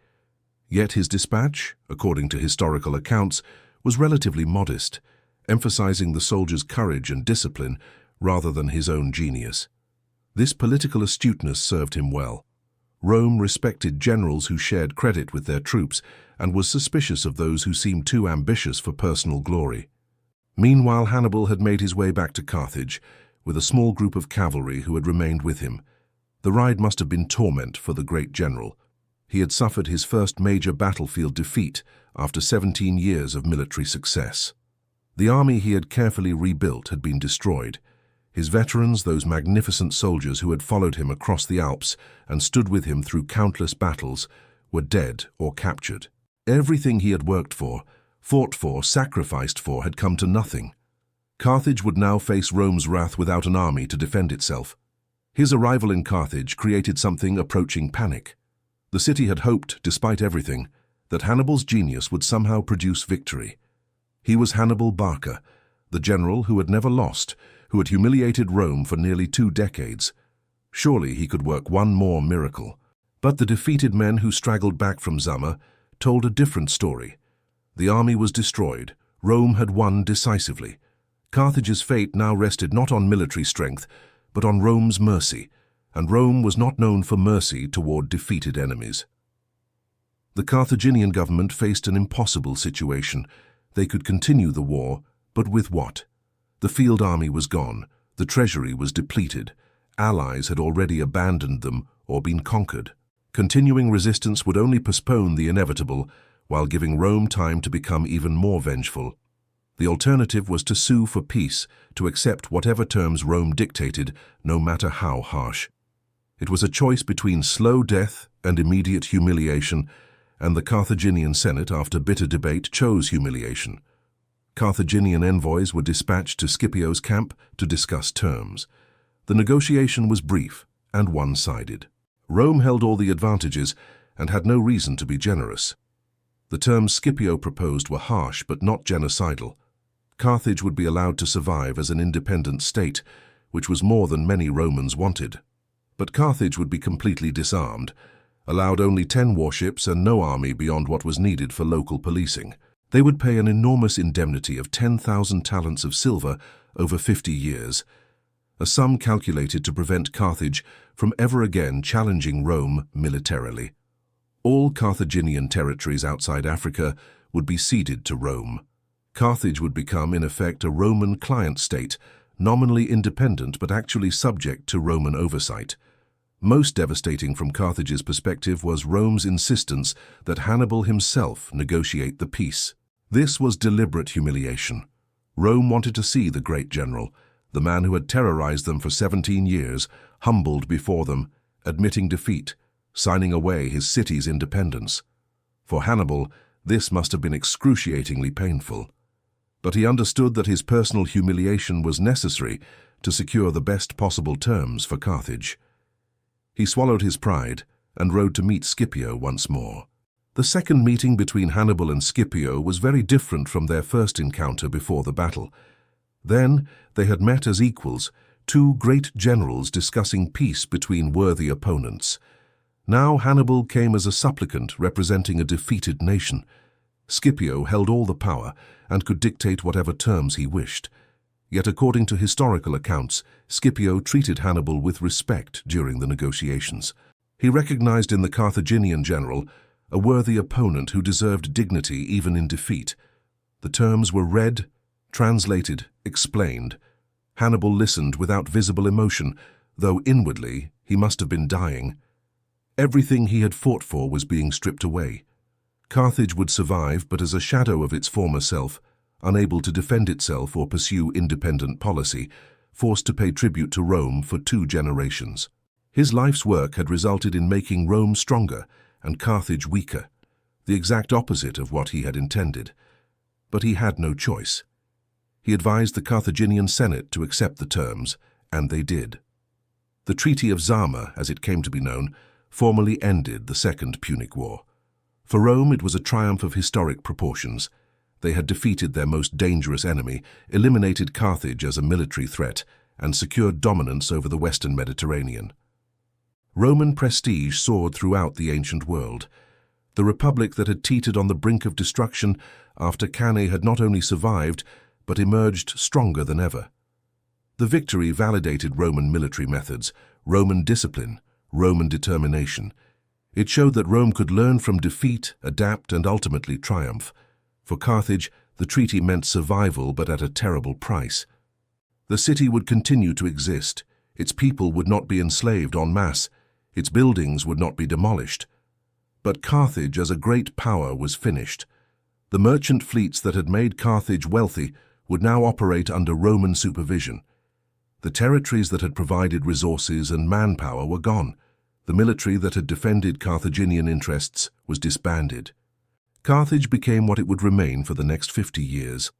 Yet his dispatch, according to historical accounts, was relatively modest, emphasizing the soldier's courage and discipline rather than his own genius. This political astuteness served him well. Rome respected generals who shared credit with their troops and was suspicious of those who seemed too ambitious for personal glory. Meanwhile, Hannibal had made his way back to Carthage with a small group of cavalry who had remained with him. The ride must have been torment for the great general. He had suffered his first major battlefield defeat after 17 years of military success. The army he had carefully rebuilt had been destroyed. His veterans, those magnificent soldiers who had followed him across the Alps and stood with him through countless battles, were dead or captured. Everything he had worked for, fought for, sacrificed for had come to nothing. Carthage would now face Rome's wrath without an army to defend itself. His arrival in Carthage created something approaching panic. The city had hoped, despite everything, that Hannibal's genius would somehow produce victory. He was Hannibal Barca, the general who had never lost, who had humiliated Rome for nearly 2 decades. Surely he could work one more miracle. But the defeated men who straggled back from Zama told a different story. The army was destroyed. Rome had won decisively. Carthage's fate now rested not on military strength, but on Rome's mercy, and Rome was not known for mercy toward defeated enemies. The Carthaginian government faced an impossible situation. They could continue the war, but with what? The field army was gone, the treasury was depleted, allies had already abandoned them or been conquered. Continuing resistance would only postpone the inevitable, while giving Rome time to become even more vengeful. The alternative was to sue for peace, to accept whatever terms Rome dictated, no matter how harsh. It was a choice between slow death and immediate humiliation, and the Carthaginian Senate, after bitter debate, chose humiliation. Carthaginian envoys were dispatched to Scipio's camp to discuss terms. The negotiation was brief and one-sided. Rome held all the advantages and had no reason to be generous. The terms Scipio proposed were harsh but not genocidal. Carthage would be allowed to survive as an independent state, which was more than many Romans wanted. But Carthage would be completely disarmed, allowed only 10 warships and no army beyond what was needed for local policing. They would pay an enormous indemnity of 10,000 talents of silver over 50 years, a sum calculated to prevent Carthage from ever again challenging Rome militarily. All Carthaginian territories outside Africa would be ceded to Rome. Carthage would become, in effect, a Roman client state, nominally independent but actually subject to Roman oversight. Most devastating from Carthage's perspective was Rome's insistence that Hannibal himself negotiate the peace. This was deliberate humiliation. Rome wanted to see the great general, the man who had terrorized them for 17 years, humbled before them, admitting defeat, signing away his city's independence. For Hannibal, this must have been excruciatingly painful. But he understood that his personal humiliation was necessary to secure the best possible terms for Carthage. He swallowed his pride and rode to meet Scipio once more. The second meeting between Hannibal and Scipio was very different from their first encounter before the battle. Then they had met as equals, two great generals discussing peace between worthy opponents. Now Hannibal came as a supplicant representing a defeated nation. Scipio held all the power and could dictate whatever terms he wished. Yet according to historical accounts, Scipio treated Hannibal with respect during the negotiations. He recognized in the Carthaginian general a worthy opponent who deserved dignity even in defeat. The terms were read, translated, explained. Hannibal listened without visible emotion, though inwardly he must have been dying. Everything he had fought for was being stripped away. Carthage would survive, but as a shadow of its former self, unable to defend itself or pursue independent policy, forced to pay tribute to Rome for 2 generations. His life's work had resulted in making Rome stronger and Carthage weaker, the exact opposite of what he had intended. But he had no choice. He advised the Carthaginian Senate to accept the terms, and they did. The Treaty of Zama, as it came to be known, formally ended the Second Punic War. For Rome, it was a triumph of historic proportions. They had defeated their most dangerous enemy, eliminated Carthage as a military threat, and secured dominance over the Western Mediterranean. Roman prestige soared throughout the ancient world. The republic that had teetered on the brink of destruction after Cannae had not only survived, but emerged stronger than ever. The victory validated Roman military methods, Roman discipline, Roman determination. It showed that Rome could learn from defeat, adapt, and ultimately triumph. For Carthage, the treaty meant survival, but at a terrible price. The city would continue to exist. Its people would not be enslaved en masse. Its buildings would not be demolished. But Carthage as a great power was finished. The merchant fleets that had made Carthage wealthy would now operate under Roman supervision. The territories that had provided resources and manpower were gone. The military that had defended Carthaginian interests was disbanded. Carthage became what it would remain for the next 50 years,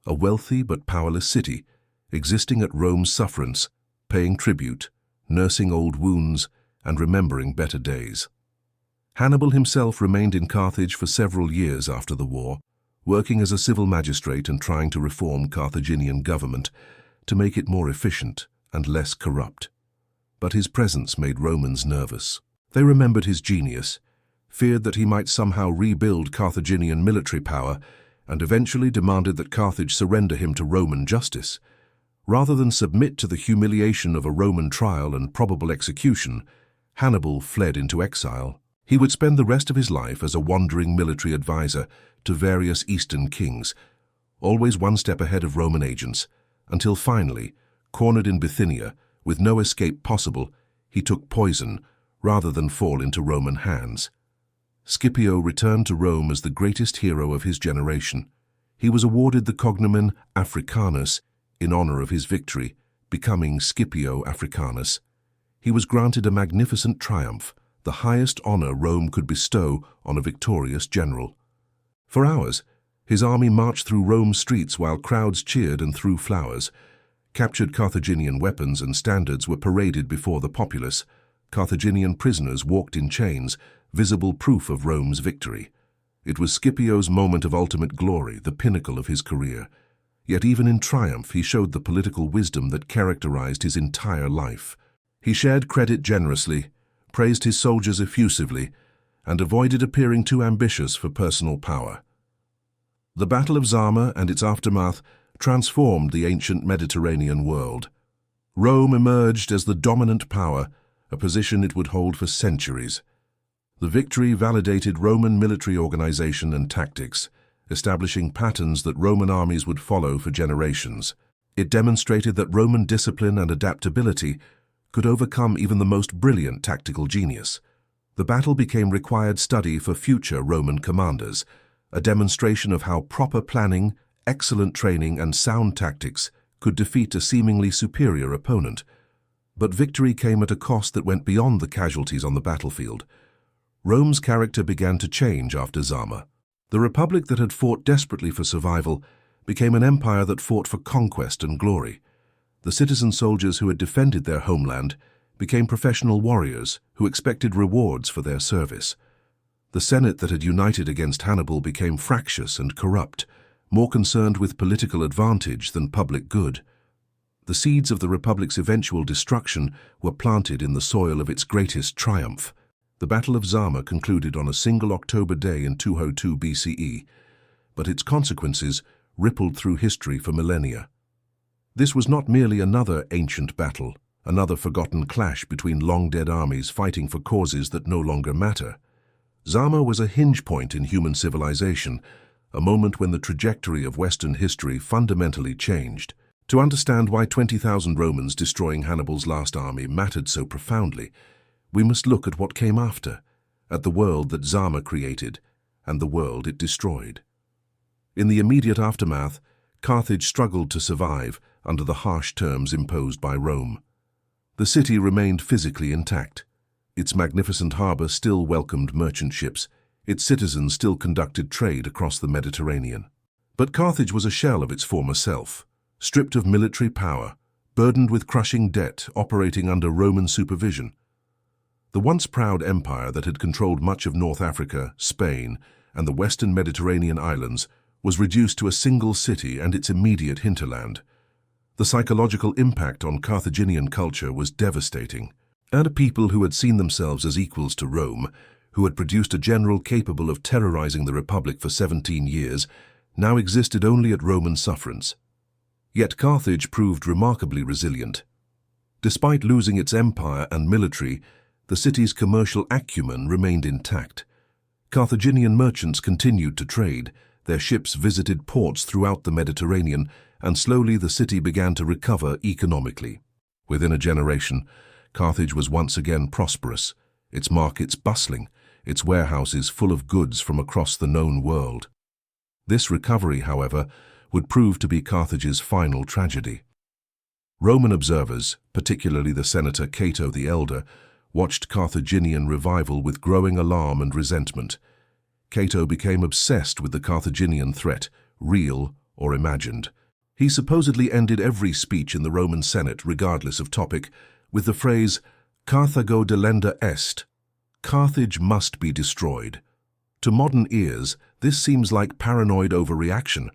a wealthy but powerless city, existing at Rome's sufferance, paying tribute, nursing old wounds, and remembering better days. Hannibal himself remained in Carthage for several years after the war, working as a civil magistrate and trying to reform Carthaginian government to make it more efficient and less corrupt. But his presence made Romans nervous. They remembered his genius, feared that he might somehow rebuild Carthaginian military power, and eventually demanded that Carthage surrender him to Roman justice. Rather than submit to the humiliation of a Roman trial and probable execution, Hannibal fled into exile. He would spend the rest of his life as a wandering military advisor to various Eastern kings, always one step ahead of Roman agents, until finally, cornered in Bithynia, with no escape possible, he took poison rather than fall into Roman hands. Scipio returned to Rome as the greatest hero of his generation. He was awarded the cognomen Africanus in honor of his victory, becoming Scipio Africanus. He was granted a magnificent triumph, the highest honor Rome could bestow on a victorious general. For hours, his army marched through Rome's streets while crowds cheered and threw flowers. Captured Carthaginian weapons and standards were paraded before the populace. Carthaginian prisoners walked in chains, visible proof of Rome's victory. It was Scipio's moment of ultimate glory, the pinnacle of his career. Yet even in triumph, he showed the political wisdom that characterized his entire life. He shared credit generously, praised his soldiers effusively, and avoided appearing too ambitious for personal power. The Battle of Zama and its aftermath transformed the ancient Mediterranean world. Rome emerged as the dominant power, a position it would hold for centuries. The victory validated Roman military organization and tactics, establishing patterns that Roman armies would follow for generations. It demonstrated that Roman discipline and adaptability could overcome even the most brilliant tactical genius. The battle became required study for future Roman commanders, a demonstration of how proper planning, excellent training, and sound tactics could defeat a seemingly superior opponent. But victory came at a cost that went beyond the casualties on the battlefield. Rome's character began to change after Zama. The republic that had fought desperately for survival became an empire that fought for conquest and glory. The citizen soldiers who had defended their homeland became professional warriors who expected rewards for their service. The Senate that had united against Hannibal became fractious and corrupt, more concerned with political advantage than public good. The seeds of the Republic's eventual destruction were planted in the soil of its greatest triumph. The Battle of Zama concluded on a single October day in 202 BCE, but its consequences rippled through history for millennia. This was not merely another ancient battle, another forgotten clash between long-dead armies fighting for causes that no longer matter. Zama was a hinge point in human civilization, a moment when the trajectory of Western history fundamentally changed. To understand why 20,000 Romans destroying Hannibal's last army mattered so profoundly, we must look at what came after, at the world that Zama created and the world it destroyed. In the immediate aftermath, Carthage struggled to survive under the harsh terms imposed by Rome. The city remained physically intact. Its magnificent harbor still welcomed merchant ships. Its citizens still conducted trade across the Mediterranean. But Carthage was a shell of its former self, stripped of military power, burdened with crushing debt, operating under Roman supervision. The once proud empire that had controlled much of North Africa, Spain, and the western Mediterranean islands was reduced to a single city and its immediate hinterland. The psychological impact on Carthaginian culture was devastating, and a people who had seen themselves as equals to Rome, who had produced a general capable of terrorizing the Republic for 17 years, now existed only at Roman sufferance. Yet Carthage proved remarkably resilient. Despite losing its empire and military, the city's commercial acumen remained intact. Carthaginian merchants continued to trade, their ships visited ports throughout the Mediterranean, and slowly the city began to recover economically. Within a generation, Carthage was once again prosperous, its markets bustling, its warehouses full of goods from across the known world. This recovery, however, would prove to be Carthage's final tragedy. Roman observers, particularly the senator Cato the Elder, watched Carthaginian revival with growing alarm and resentment. Cato became obsessed with the Carthaginian threat, real or imagined. He supposedly ended every speech in the Roman Senate, regardless of topic, with the phrase, "Carthago delenda est," Carthage must be destroyed. To modern ears, this seems like paranoid overreaction.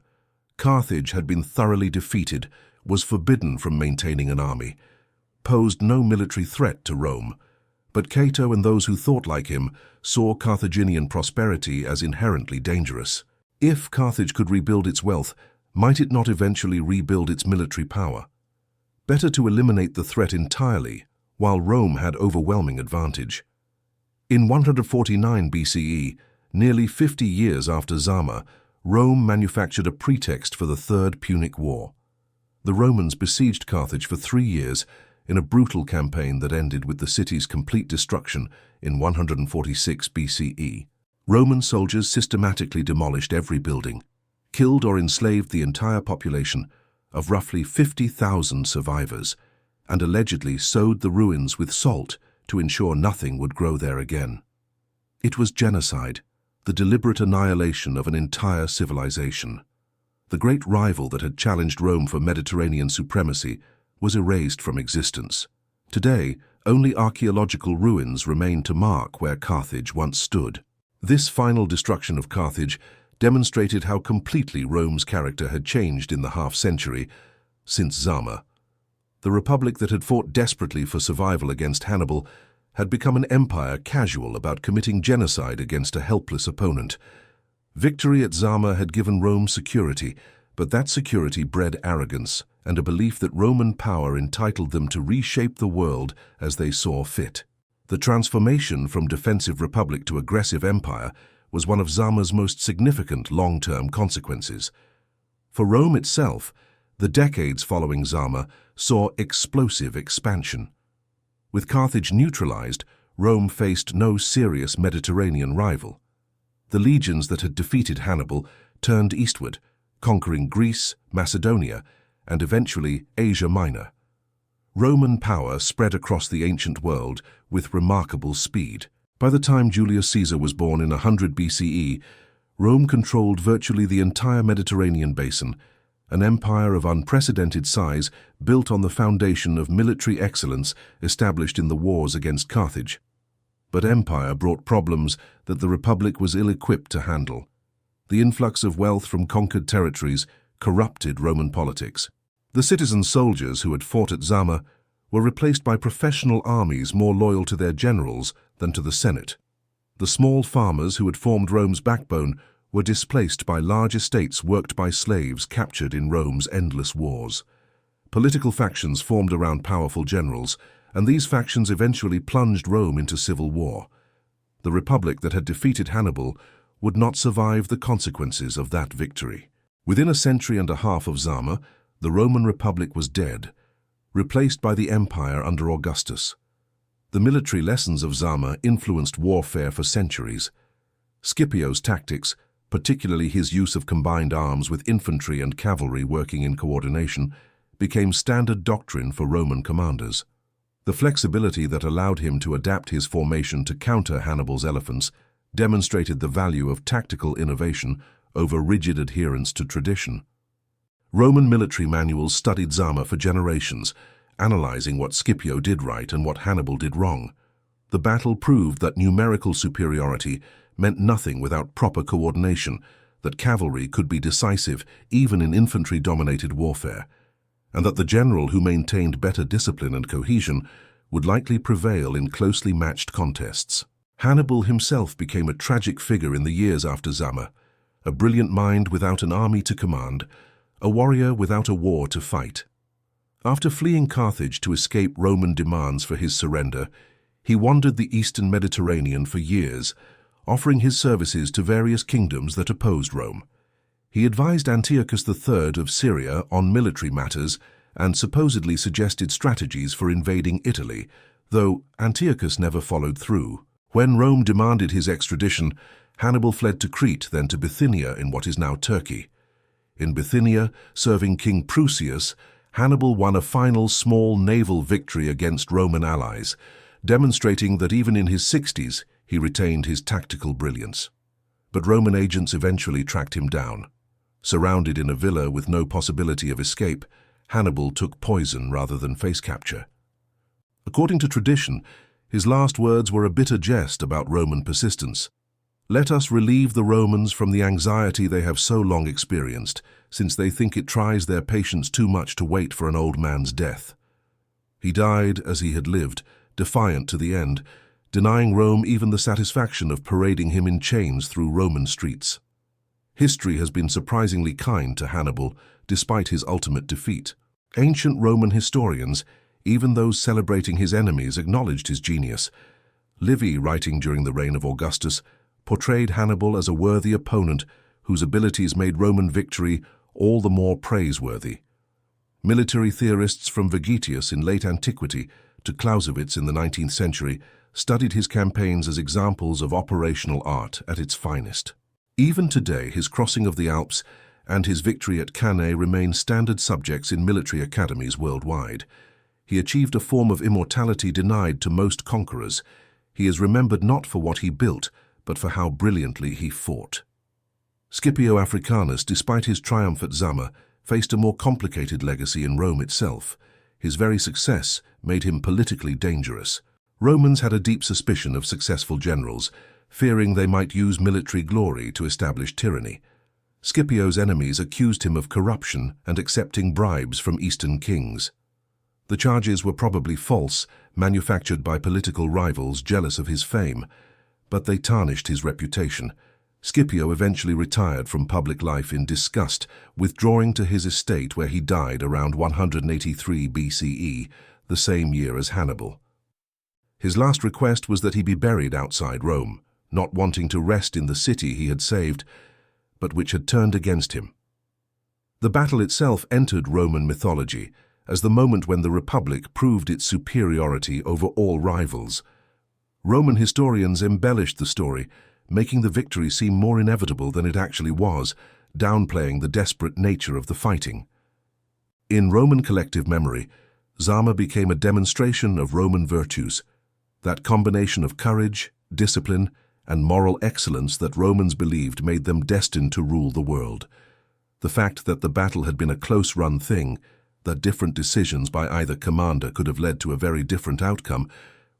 Carthage had been thoroughly defeated, was forbidden from maintaining an army, posed no military threat to Rome. But Cato and those who thought like him saw Carthaginian prosperity as inherently dangerous. If Carthage could rebuild its wealth, might it not eventually rebuild its military power? Better to eliminate the threat entirely, while Rome had overwhelming advantage. In 149 BCE, nearly 50 years after Zama, Rome manufactured a pretext for the Third Punic War. The Romans besieged Carthage for 3 years in a brutal campaign that ended with the city's complete destruction in 146 BCE. Roman soldiers systematically demolished every building, killed or enslaved the entire population of roughly 50,000 survivors, and allegedly sowed the ruins with salt to ensure nothing would grow there again. It was genocide, the deliberate annihilation of an entire civilization. The great rival that had challenged Rome for Mediterranean supremacy was erased from existence. Today, only archaeological ruins remain to mark where Carthage once stood. This final destruction of Carthage demonstrated how completely Rome's character had changed in the half-century since Zama. The republic that had fought desperately for survival against Hannibal had become an empire casual about committing genocide against a helpless opponent. Victory at Zama had given Rome security, but that security bred arrogance and a belief that Roman power entitled them to reshape the world as they saw fit. The transformation from defensive republic to aggressive empire was one of Zama's most significant long-term consequences. For Rome itself, the decades following Zama saw explosive expansion. With Carthage neutralized, Rome faced no serious Mediterranean rival. The legions that had defeated Hannibal turned eastward, conquering Greece, Macedonia, and eventually Asia Minor. Roman power spread across the ancient world with remarkable speed. By the time Julius Caesar was born in 100 BCE, Rome controlled virtually the entire Mediterranean basin, an empire of unprecedented size built on the foundation of military excellence established in the wars against Carthage. But empire brought problems that the Republic was ill-equipped to handle. The influx of wealth from conquered territories corrupted Roman politics. The citizen soldiers who had fought at Zama were replaced by professional armies more loyal to their generals than to the Senate. The small farmers who had formed Rome's backbone were displaced by large estates worked by slaves captured in Rome's endless wars. Political factions formed around powerful generals, and these factions eventually plunged Rome into civil war. The republic that had defeated Hannibal would not survive the consequences of that victory. Within a century and a half of Zama, the Roman Republic was dead, replaced by the empire under Augustus. The military lessons of Zama influenced warfare for centuries. Scipio's tactics, particularly his use of combined arms with infantry and cavalry working in coordination, became standard doctrine for Roman commanders. The flexibility that allowed him to adapt his formation to counter Hannibal's elephants demonstrated the value of tactical innovation over rigid adherence to tradition. Roman military manuals studied Zama for generations, analyzing what Scipio did right and what Hannibal did wrong. The battle proved that numerical superiority meant nothing without proper coordination, that cavalry could be decisive even in infantry-dominated warfare, and that the general who maintained better discipline and cohesion would likely prevail in closely matched contests. Hannibal himself became a tragic figure in the years after Zama, a brilliant mind without an army to command, a warrior without a war to fight. After fleeing Carthage to escape Roman demands for his surrender, he wandered the eastern Mediterranean for years, offering his services to various kingdoms that opposed Rome. He advised Antiochus III of Syria on military matters and supposedly suggested strategies for invading Italy, though Antiochus never followed through. When Rome demanded his extradition, Hannibal fled to Crete, then to Bithynia in what is now Turkey. In Bithynia, serving King Prusias, Hannibal won a final small naval victory against Roman allies, demonstrating that even in his 60s, he retained his tactical brilliance. But Roman agents eventually tracked him down. Surrounded in a villa with no possibility of escape, Hannibal took poison rather than face capture. According to tradition, his last words were a bitter jest about Roman persistence. "Let us relieve the Romans from the anxiety they have so long experienced, since they think it tries their patience too much to wait for an old man's death." He died as he had lived, defiant to the end, denying Rome even the satisfaction of parading him in chains through Roman streets. History has been surprisingly kind to Hannibal, despite his ultimate defeat. Ancient Roman historians, even those celebrating his enemies, acknowledged his genius. Livy, writing during the reign of Augustus, portrayed Hannibal as a worthy opponent whose abilities made Roman victory all the more praiseworthy. Military theorists from Vegetius in late antiquity to Clausewitz in the 19th century studied his campaigns as examples of operational art at its finest. Even today, his crossing of the Alps and his victory at Cannae remain standard subjects in military academies worldwide. He achieved a form of immortality denied to most conquerors. He is remembered not for what he built, but for how brilliantly he fought. Scipio Africanus, despite his triumph at Zama, faced a more complicated legacy in Rome itself. His very success made him politically dangerous. Romans had a deep suspicion of successful generals, fearing they might use military glory to establish tyranny. Scipio's enemies accused him of corruption and accepting bribes from Eastern kings. The charges were probably false, manufactured by political rivals jealous of his fame, but they tarnished his reputation. Scipio eventually retired from public life in disgust, withdrawing to his estate where he died around 183 BCE, the same year as Hannibal. His last request was that he be buried outside Rome, not wanting to rest in the city he had saved, but which had turned against him. The battle itself entered Roman mythology as the moment when the Republic proved its superiority over all rivals. Roman historians embellished the story, making the victory seem more inevitable than it actually was, downplaying the desperate nature of the fighting. In Roman collective memory, Zama became a demonstration of Roman virtues, that combination of courage, discipline, and moral excellence that Romans believed made them destined to rule the world. The fact that the battle had been a close-run thing, that different decisions by either commander could have led to a very different outcome,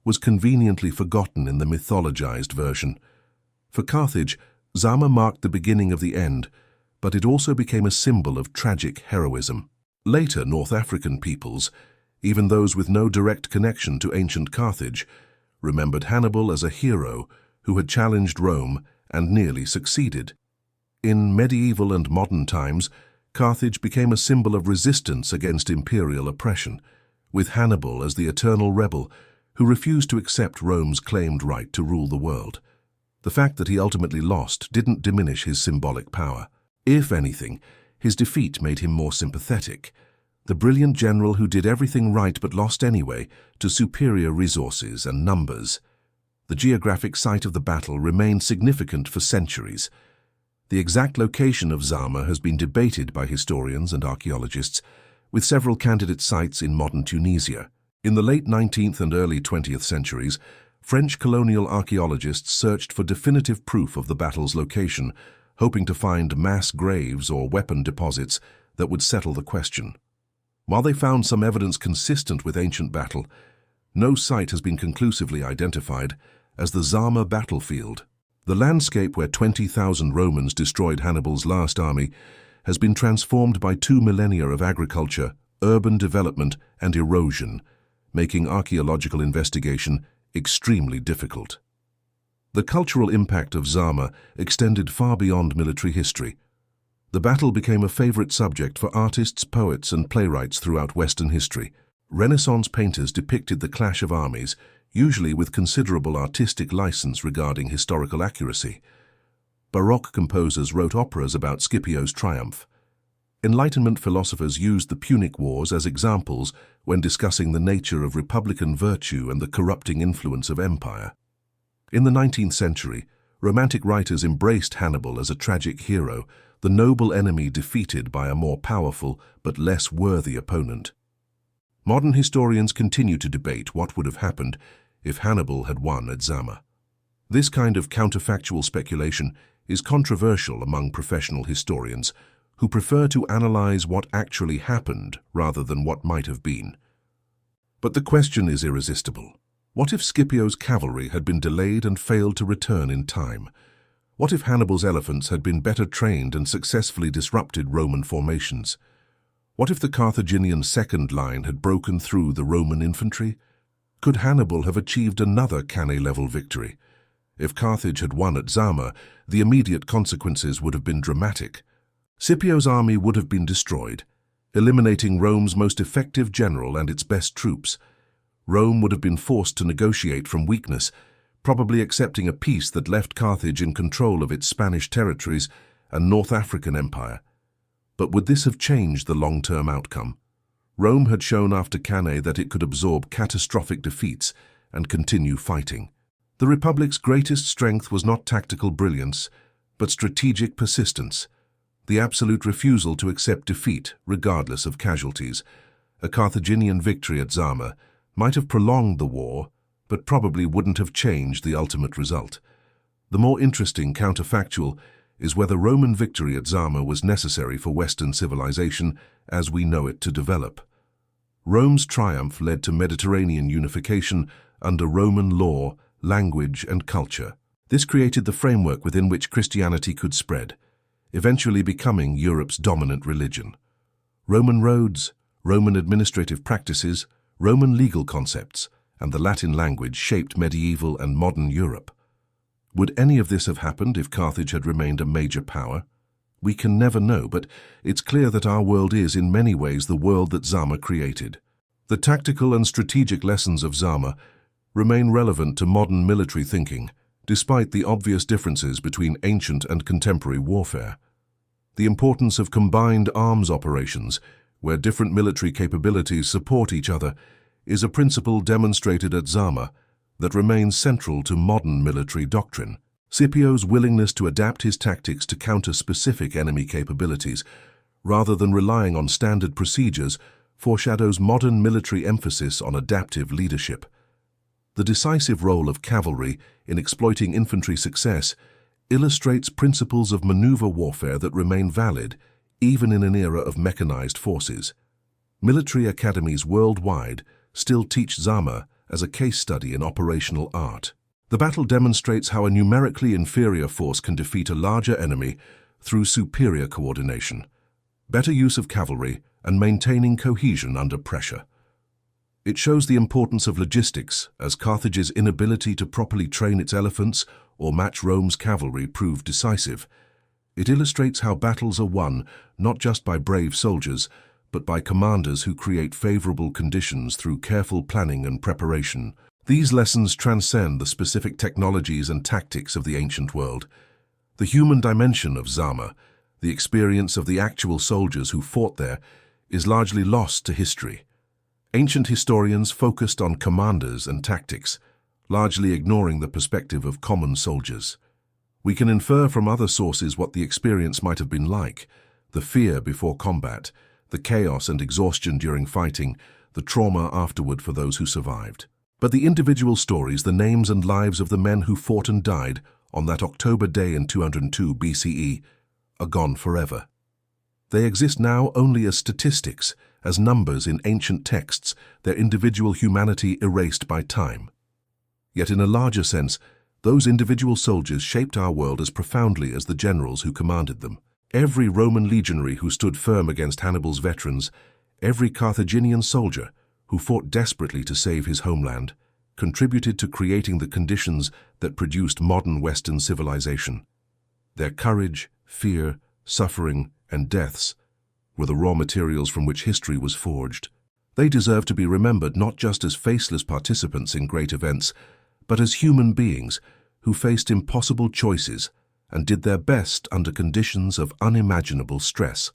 was conveniently forgotten in the mythologized version. For Carthage, Zama marked the beginning of the end, but it also became a symbol of tragic heroism. Later North African peoples, even those with no direct connection to ancient Carthage, remembered Hannibal as a hero who had challenged Rome and nearly succeeded. In medieval and modern times, Carthage became a symbol of resistance against imperial oppression, with Hannibal as the eternal rebel who refused to accept Rome's claimed right to rule the world. The fact that he ultimately lost didn't diminish his symbolic power. If anything, his defeat made him more sympathetic. The brilliant general who did everything right but lost anyway to superior resources and numbers. The geographic site of the battle remained significant for centuries. The exact location of Zama has been debated by historians and archaeologists, with several candidate sites in modern Tunisia. In the late 19th and early 20th centuries, French colonial archaeologists searched for definitive proof of the battle's location, hoping to find mass graves or weapon deposits that would settle the question. While they found some evidence consistent with ancient battle, no site has been conclusively identified as the Zama battlefield. The landscape where 20,000 Romans destroyed Hannibal's last army has been transformed by 2 millennia of agriculture, urban development, and erosion, making archaeological investigation extremely difficult. The cultural impact of Zama extended far beyond military history. The battle became a favorite subject for artists, poets, and playwrights throughout Western history. Renaissance painters depicted the clash of armies, usually with considerable artistic license regarding historical accuracy. Baroque composers wrote operas about Scipio's triumph. Enlightenment philosophers used the Punic Wars as examples when discussing the nature of republican virtue and the corrupting influence of empire. In the 19th century, Romantic writers embraced Hannibal as a tragic hero, the noble enemy defeated by a more powerful but less worthy opponent. Modern historians continue to debate what would have happened if Hannibal had won at Zama. This kind of counterfactual speculation is controversial among professional historians who prefer to analyze what actually happened rather than what might have been. But the question is irresistible. What if Scipio's cavalry had been delayed and failed to return in time? What if Hannibal's elephants had been better trained and successfully disrupted Roman formations? What if the Carthaginian second line had broken through the Roman infantry? Could Hannibal have achieved another Cannae-level victory? If Carthage had won at Zama, the immediate consequences would have been dramatic. Scipio's army would have been destroyed, eliminating Rome's most effective general and its best troops. Rome would have been forced to negotiate from weakness, probably accepting a peace that left Carthage in control of its Spanish territories and North African empire. But would this have changed the long-term outcome? Rome had shown after Cannae that it could absorb catastrophic defeats and continue fighting. The Republic's greatest strength was not tactical brilliance, but strategic persistence, the absolute refusal to accept defeat regardless of casualties. A Carthaginian victory at Zama might have prolonged the war, but probably wouldn't have changed the ultimate result. The more interesting counterfactual is whether Roman victory at Zama was necessary for Western civilization as we know it to develop. Rome's triumph led to Mediterranean unification under Roman law, language, and culture. This created the framework within which Christianity could spread, eventually becoming Europe's dominant religion. Roman roads, Roman administrative practices, Roman legal concepts, and the Latin language shaped medieval and modern Europe. Would any of this have happened if Carthage had remained a major power? We can never know, but it's clear that our world is, in many ways, the world that Zama created. The tactical and strategic lessons of Zama remain relevant to modern military thinking, despite the obvious differences between ancient and contemporary warfare. The importance of combined arms operations, where different military capabilities support each other, is a principle demonstrated at Zama that remains central to modern military doctrine. Scipio's willingness to adapt his tactics to counter specific enemy capabilities, rather than relying on standard procedures, foreshadows modern military emphasis on adaptive leadership. The decisive role of cavalry in exploiting infantry success illustrates principles of maneuver warfare that remain valid even in an era of mechanized forces. Military academies worldwide still teach Zama as a case study in operational art. The battle demonstrates how a numerically inferior force can defeat a larger enemy through superior coordination, better use of cavalry, and maintaining cohesion under pressure. It shows the importance of logistics, as Carthage's inability to properly train its elephants or match Rome's cavalry proved decisive. It illustrates how battles are won not just by brave soldiers, but by commanders who create favorable conditions through careful planning and preparation. These lessons transcend the specific technologies and tactics of the ancient world. The human dimension of Zama, the experience of the actual soldiers who fought there, is largely lost to history. Ancient historians focused on commanders and tactics, largely ignoring the perspective of common soldiers. We can infer from other sources what the experience might have been like: the fear before combat, the chaos and exhaustion during fighting, the trauma afterward for those who survived. But the individual stories, the names and lives of the men who fought and died on that October day in 202 BCE, are gone forever. They exist now only as statistics, as numbers in ancient texts, their individual humanity erased by time. Yet in a larger sense, those individual soldiers shaped our world as profoundly as the generals who commanded them. Every Roman legionary who stood firm against Hannibal's veterans, every Carthaginian soldier who fought desperately to save his homeland, contributed to creating the conditions that produced modern Western civilization. Their courage, fear, suffering, and deaths were the raw materials from which history was forged. They deserve to be remembered not just as faceless participants in great events, but as human beings who faced impossible choices and did their best under conditions of unimaginable stress.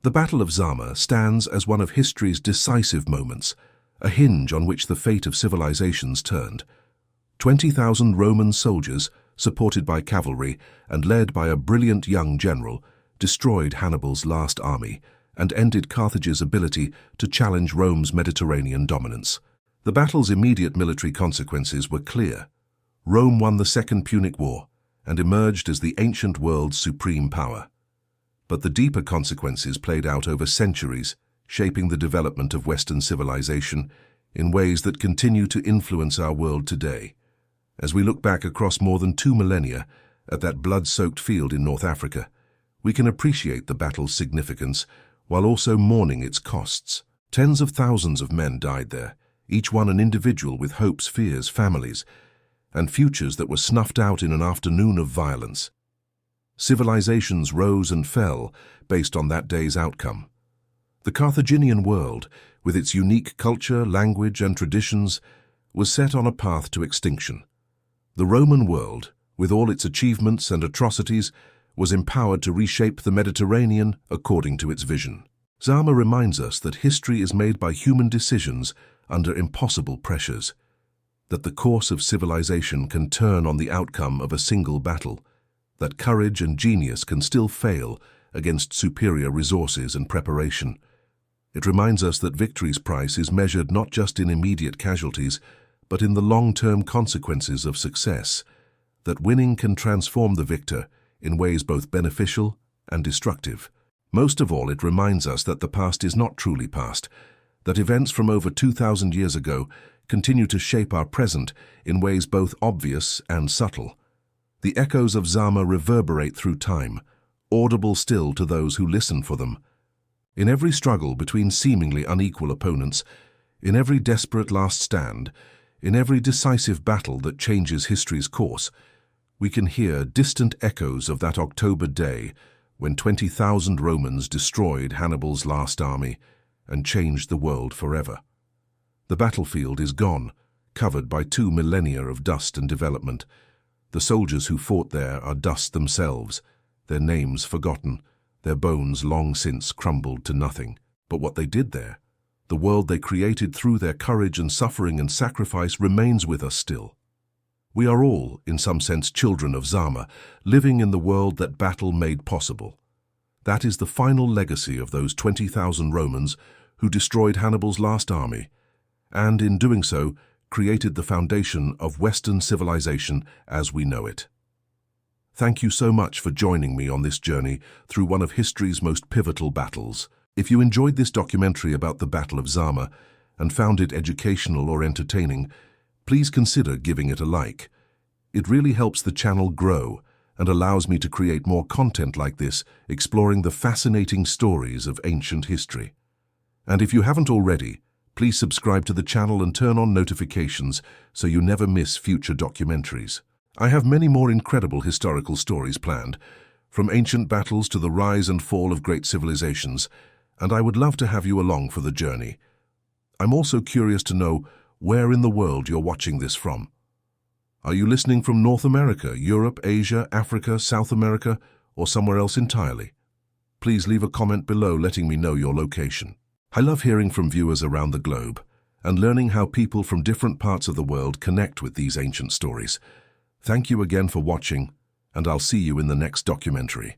The Battle of Zama stands as one of history's decisive moments, a hinge on which the fate of civilizations turned. 20,000 Roman soldiers, supported by cavalry and led by a brilliant young general, destroyed Hannibal's last army and ended Carthage's ability to challenge Rome's Mediterranean dominance. The battle's immediate military consequences were clear. Rome won the Second Punic War and emerged as the ancient world's supreme power. But the deeper consequences played out over centuries, shaping the development of Western civilization in ways that continue to influence our world today. As we look back across more than 2 millennia at that blood-soaked field in North Africa, we can appreciate the battle's significance while also mourning its costs. Tens of thousands of men died there, each one an individual with hopes, fears, families, and futures that were snuffed out in an afternoon of violence. Civilizations rose and fell based on that day's outcome. The Carthaginian world, with its unique culture, language, and traditions, was set on a path to extinction. The Roman world, with all its achievements and atrocities, was empowered to reshape the Mediterranean according to its vision. Zama reminds us that history is made by human decisions under impossible pressures, that the course of civilization can turn on the outcome of a single battle, that courage and genius can still fail against superior resources and preparation. It reminds us that victory's price is measured not just in immediate casualties, but in the long-term consequences of success, that winning can transform the victor in ways both beneficial and destructive. Most of all, it reminds us that the past is not truly past, that events from over 2,000 years ago continue to shape our present in ways both obvious and subtle. The echoes of Zama reverberate through time, audible still to those who listen for them. In every struggle between seemingly unequal opponents, in every desperate last stand, in every decisive battle that changes history's course, we can hear distant echoes of that October day when 20,000 Romans destroyed Hannibal's last army and changed the world forever. The battlefield is gone, covered by 2 millennia of dust and development. The soldiers who fought there are dust themselves, their names forgotten, their bones long since crumbled to nothing. But what they did there, the world they created through their courage and suffering and sacrifice, remains with us still. We are all, in some sense, children of Zama, living in the world that battle made possible. That is the final legacy of those 20,000 Romans who destroyed Hannibal's last army, and in doing so, created the foundation of Western civilization as we know it. Thank you so much for joining me on this journey through one of history's most pivotal battles. If you enjoyed this documentary about the Battle of Zama and found it educational or entertaining, please consider giving it a like. It really helps the channel grow and allows me to create more content like this, exploring the fascinating stories of ancient history. And if you haven't already, please subscribe to the channel and turn on notifications so you never miss future documentaries. I have many more incredible historical stories planned, from ancient battles to the rise and fall of great civilizations, and I would love to have you along for the journey. I'm also curious to know where in the world you're watching this from. Are you listening from North America, Europe, Asia, Africa, South America, or somewhere else entirely? Please leave a comment below letting me know your location. I love hearing from viewers around the globe and learning how people from different parts of the world connect with these ancient stories. Thank you again for watching, and I'll see you in the next documentary.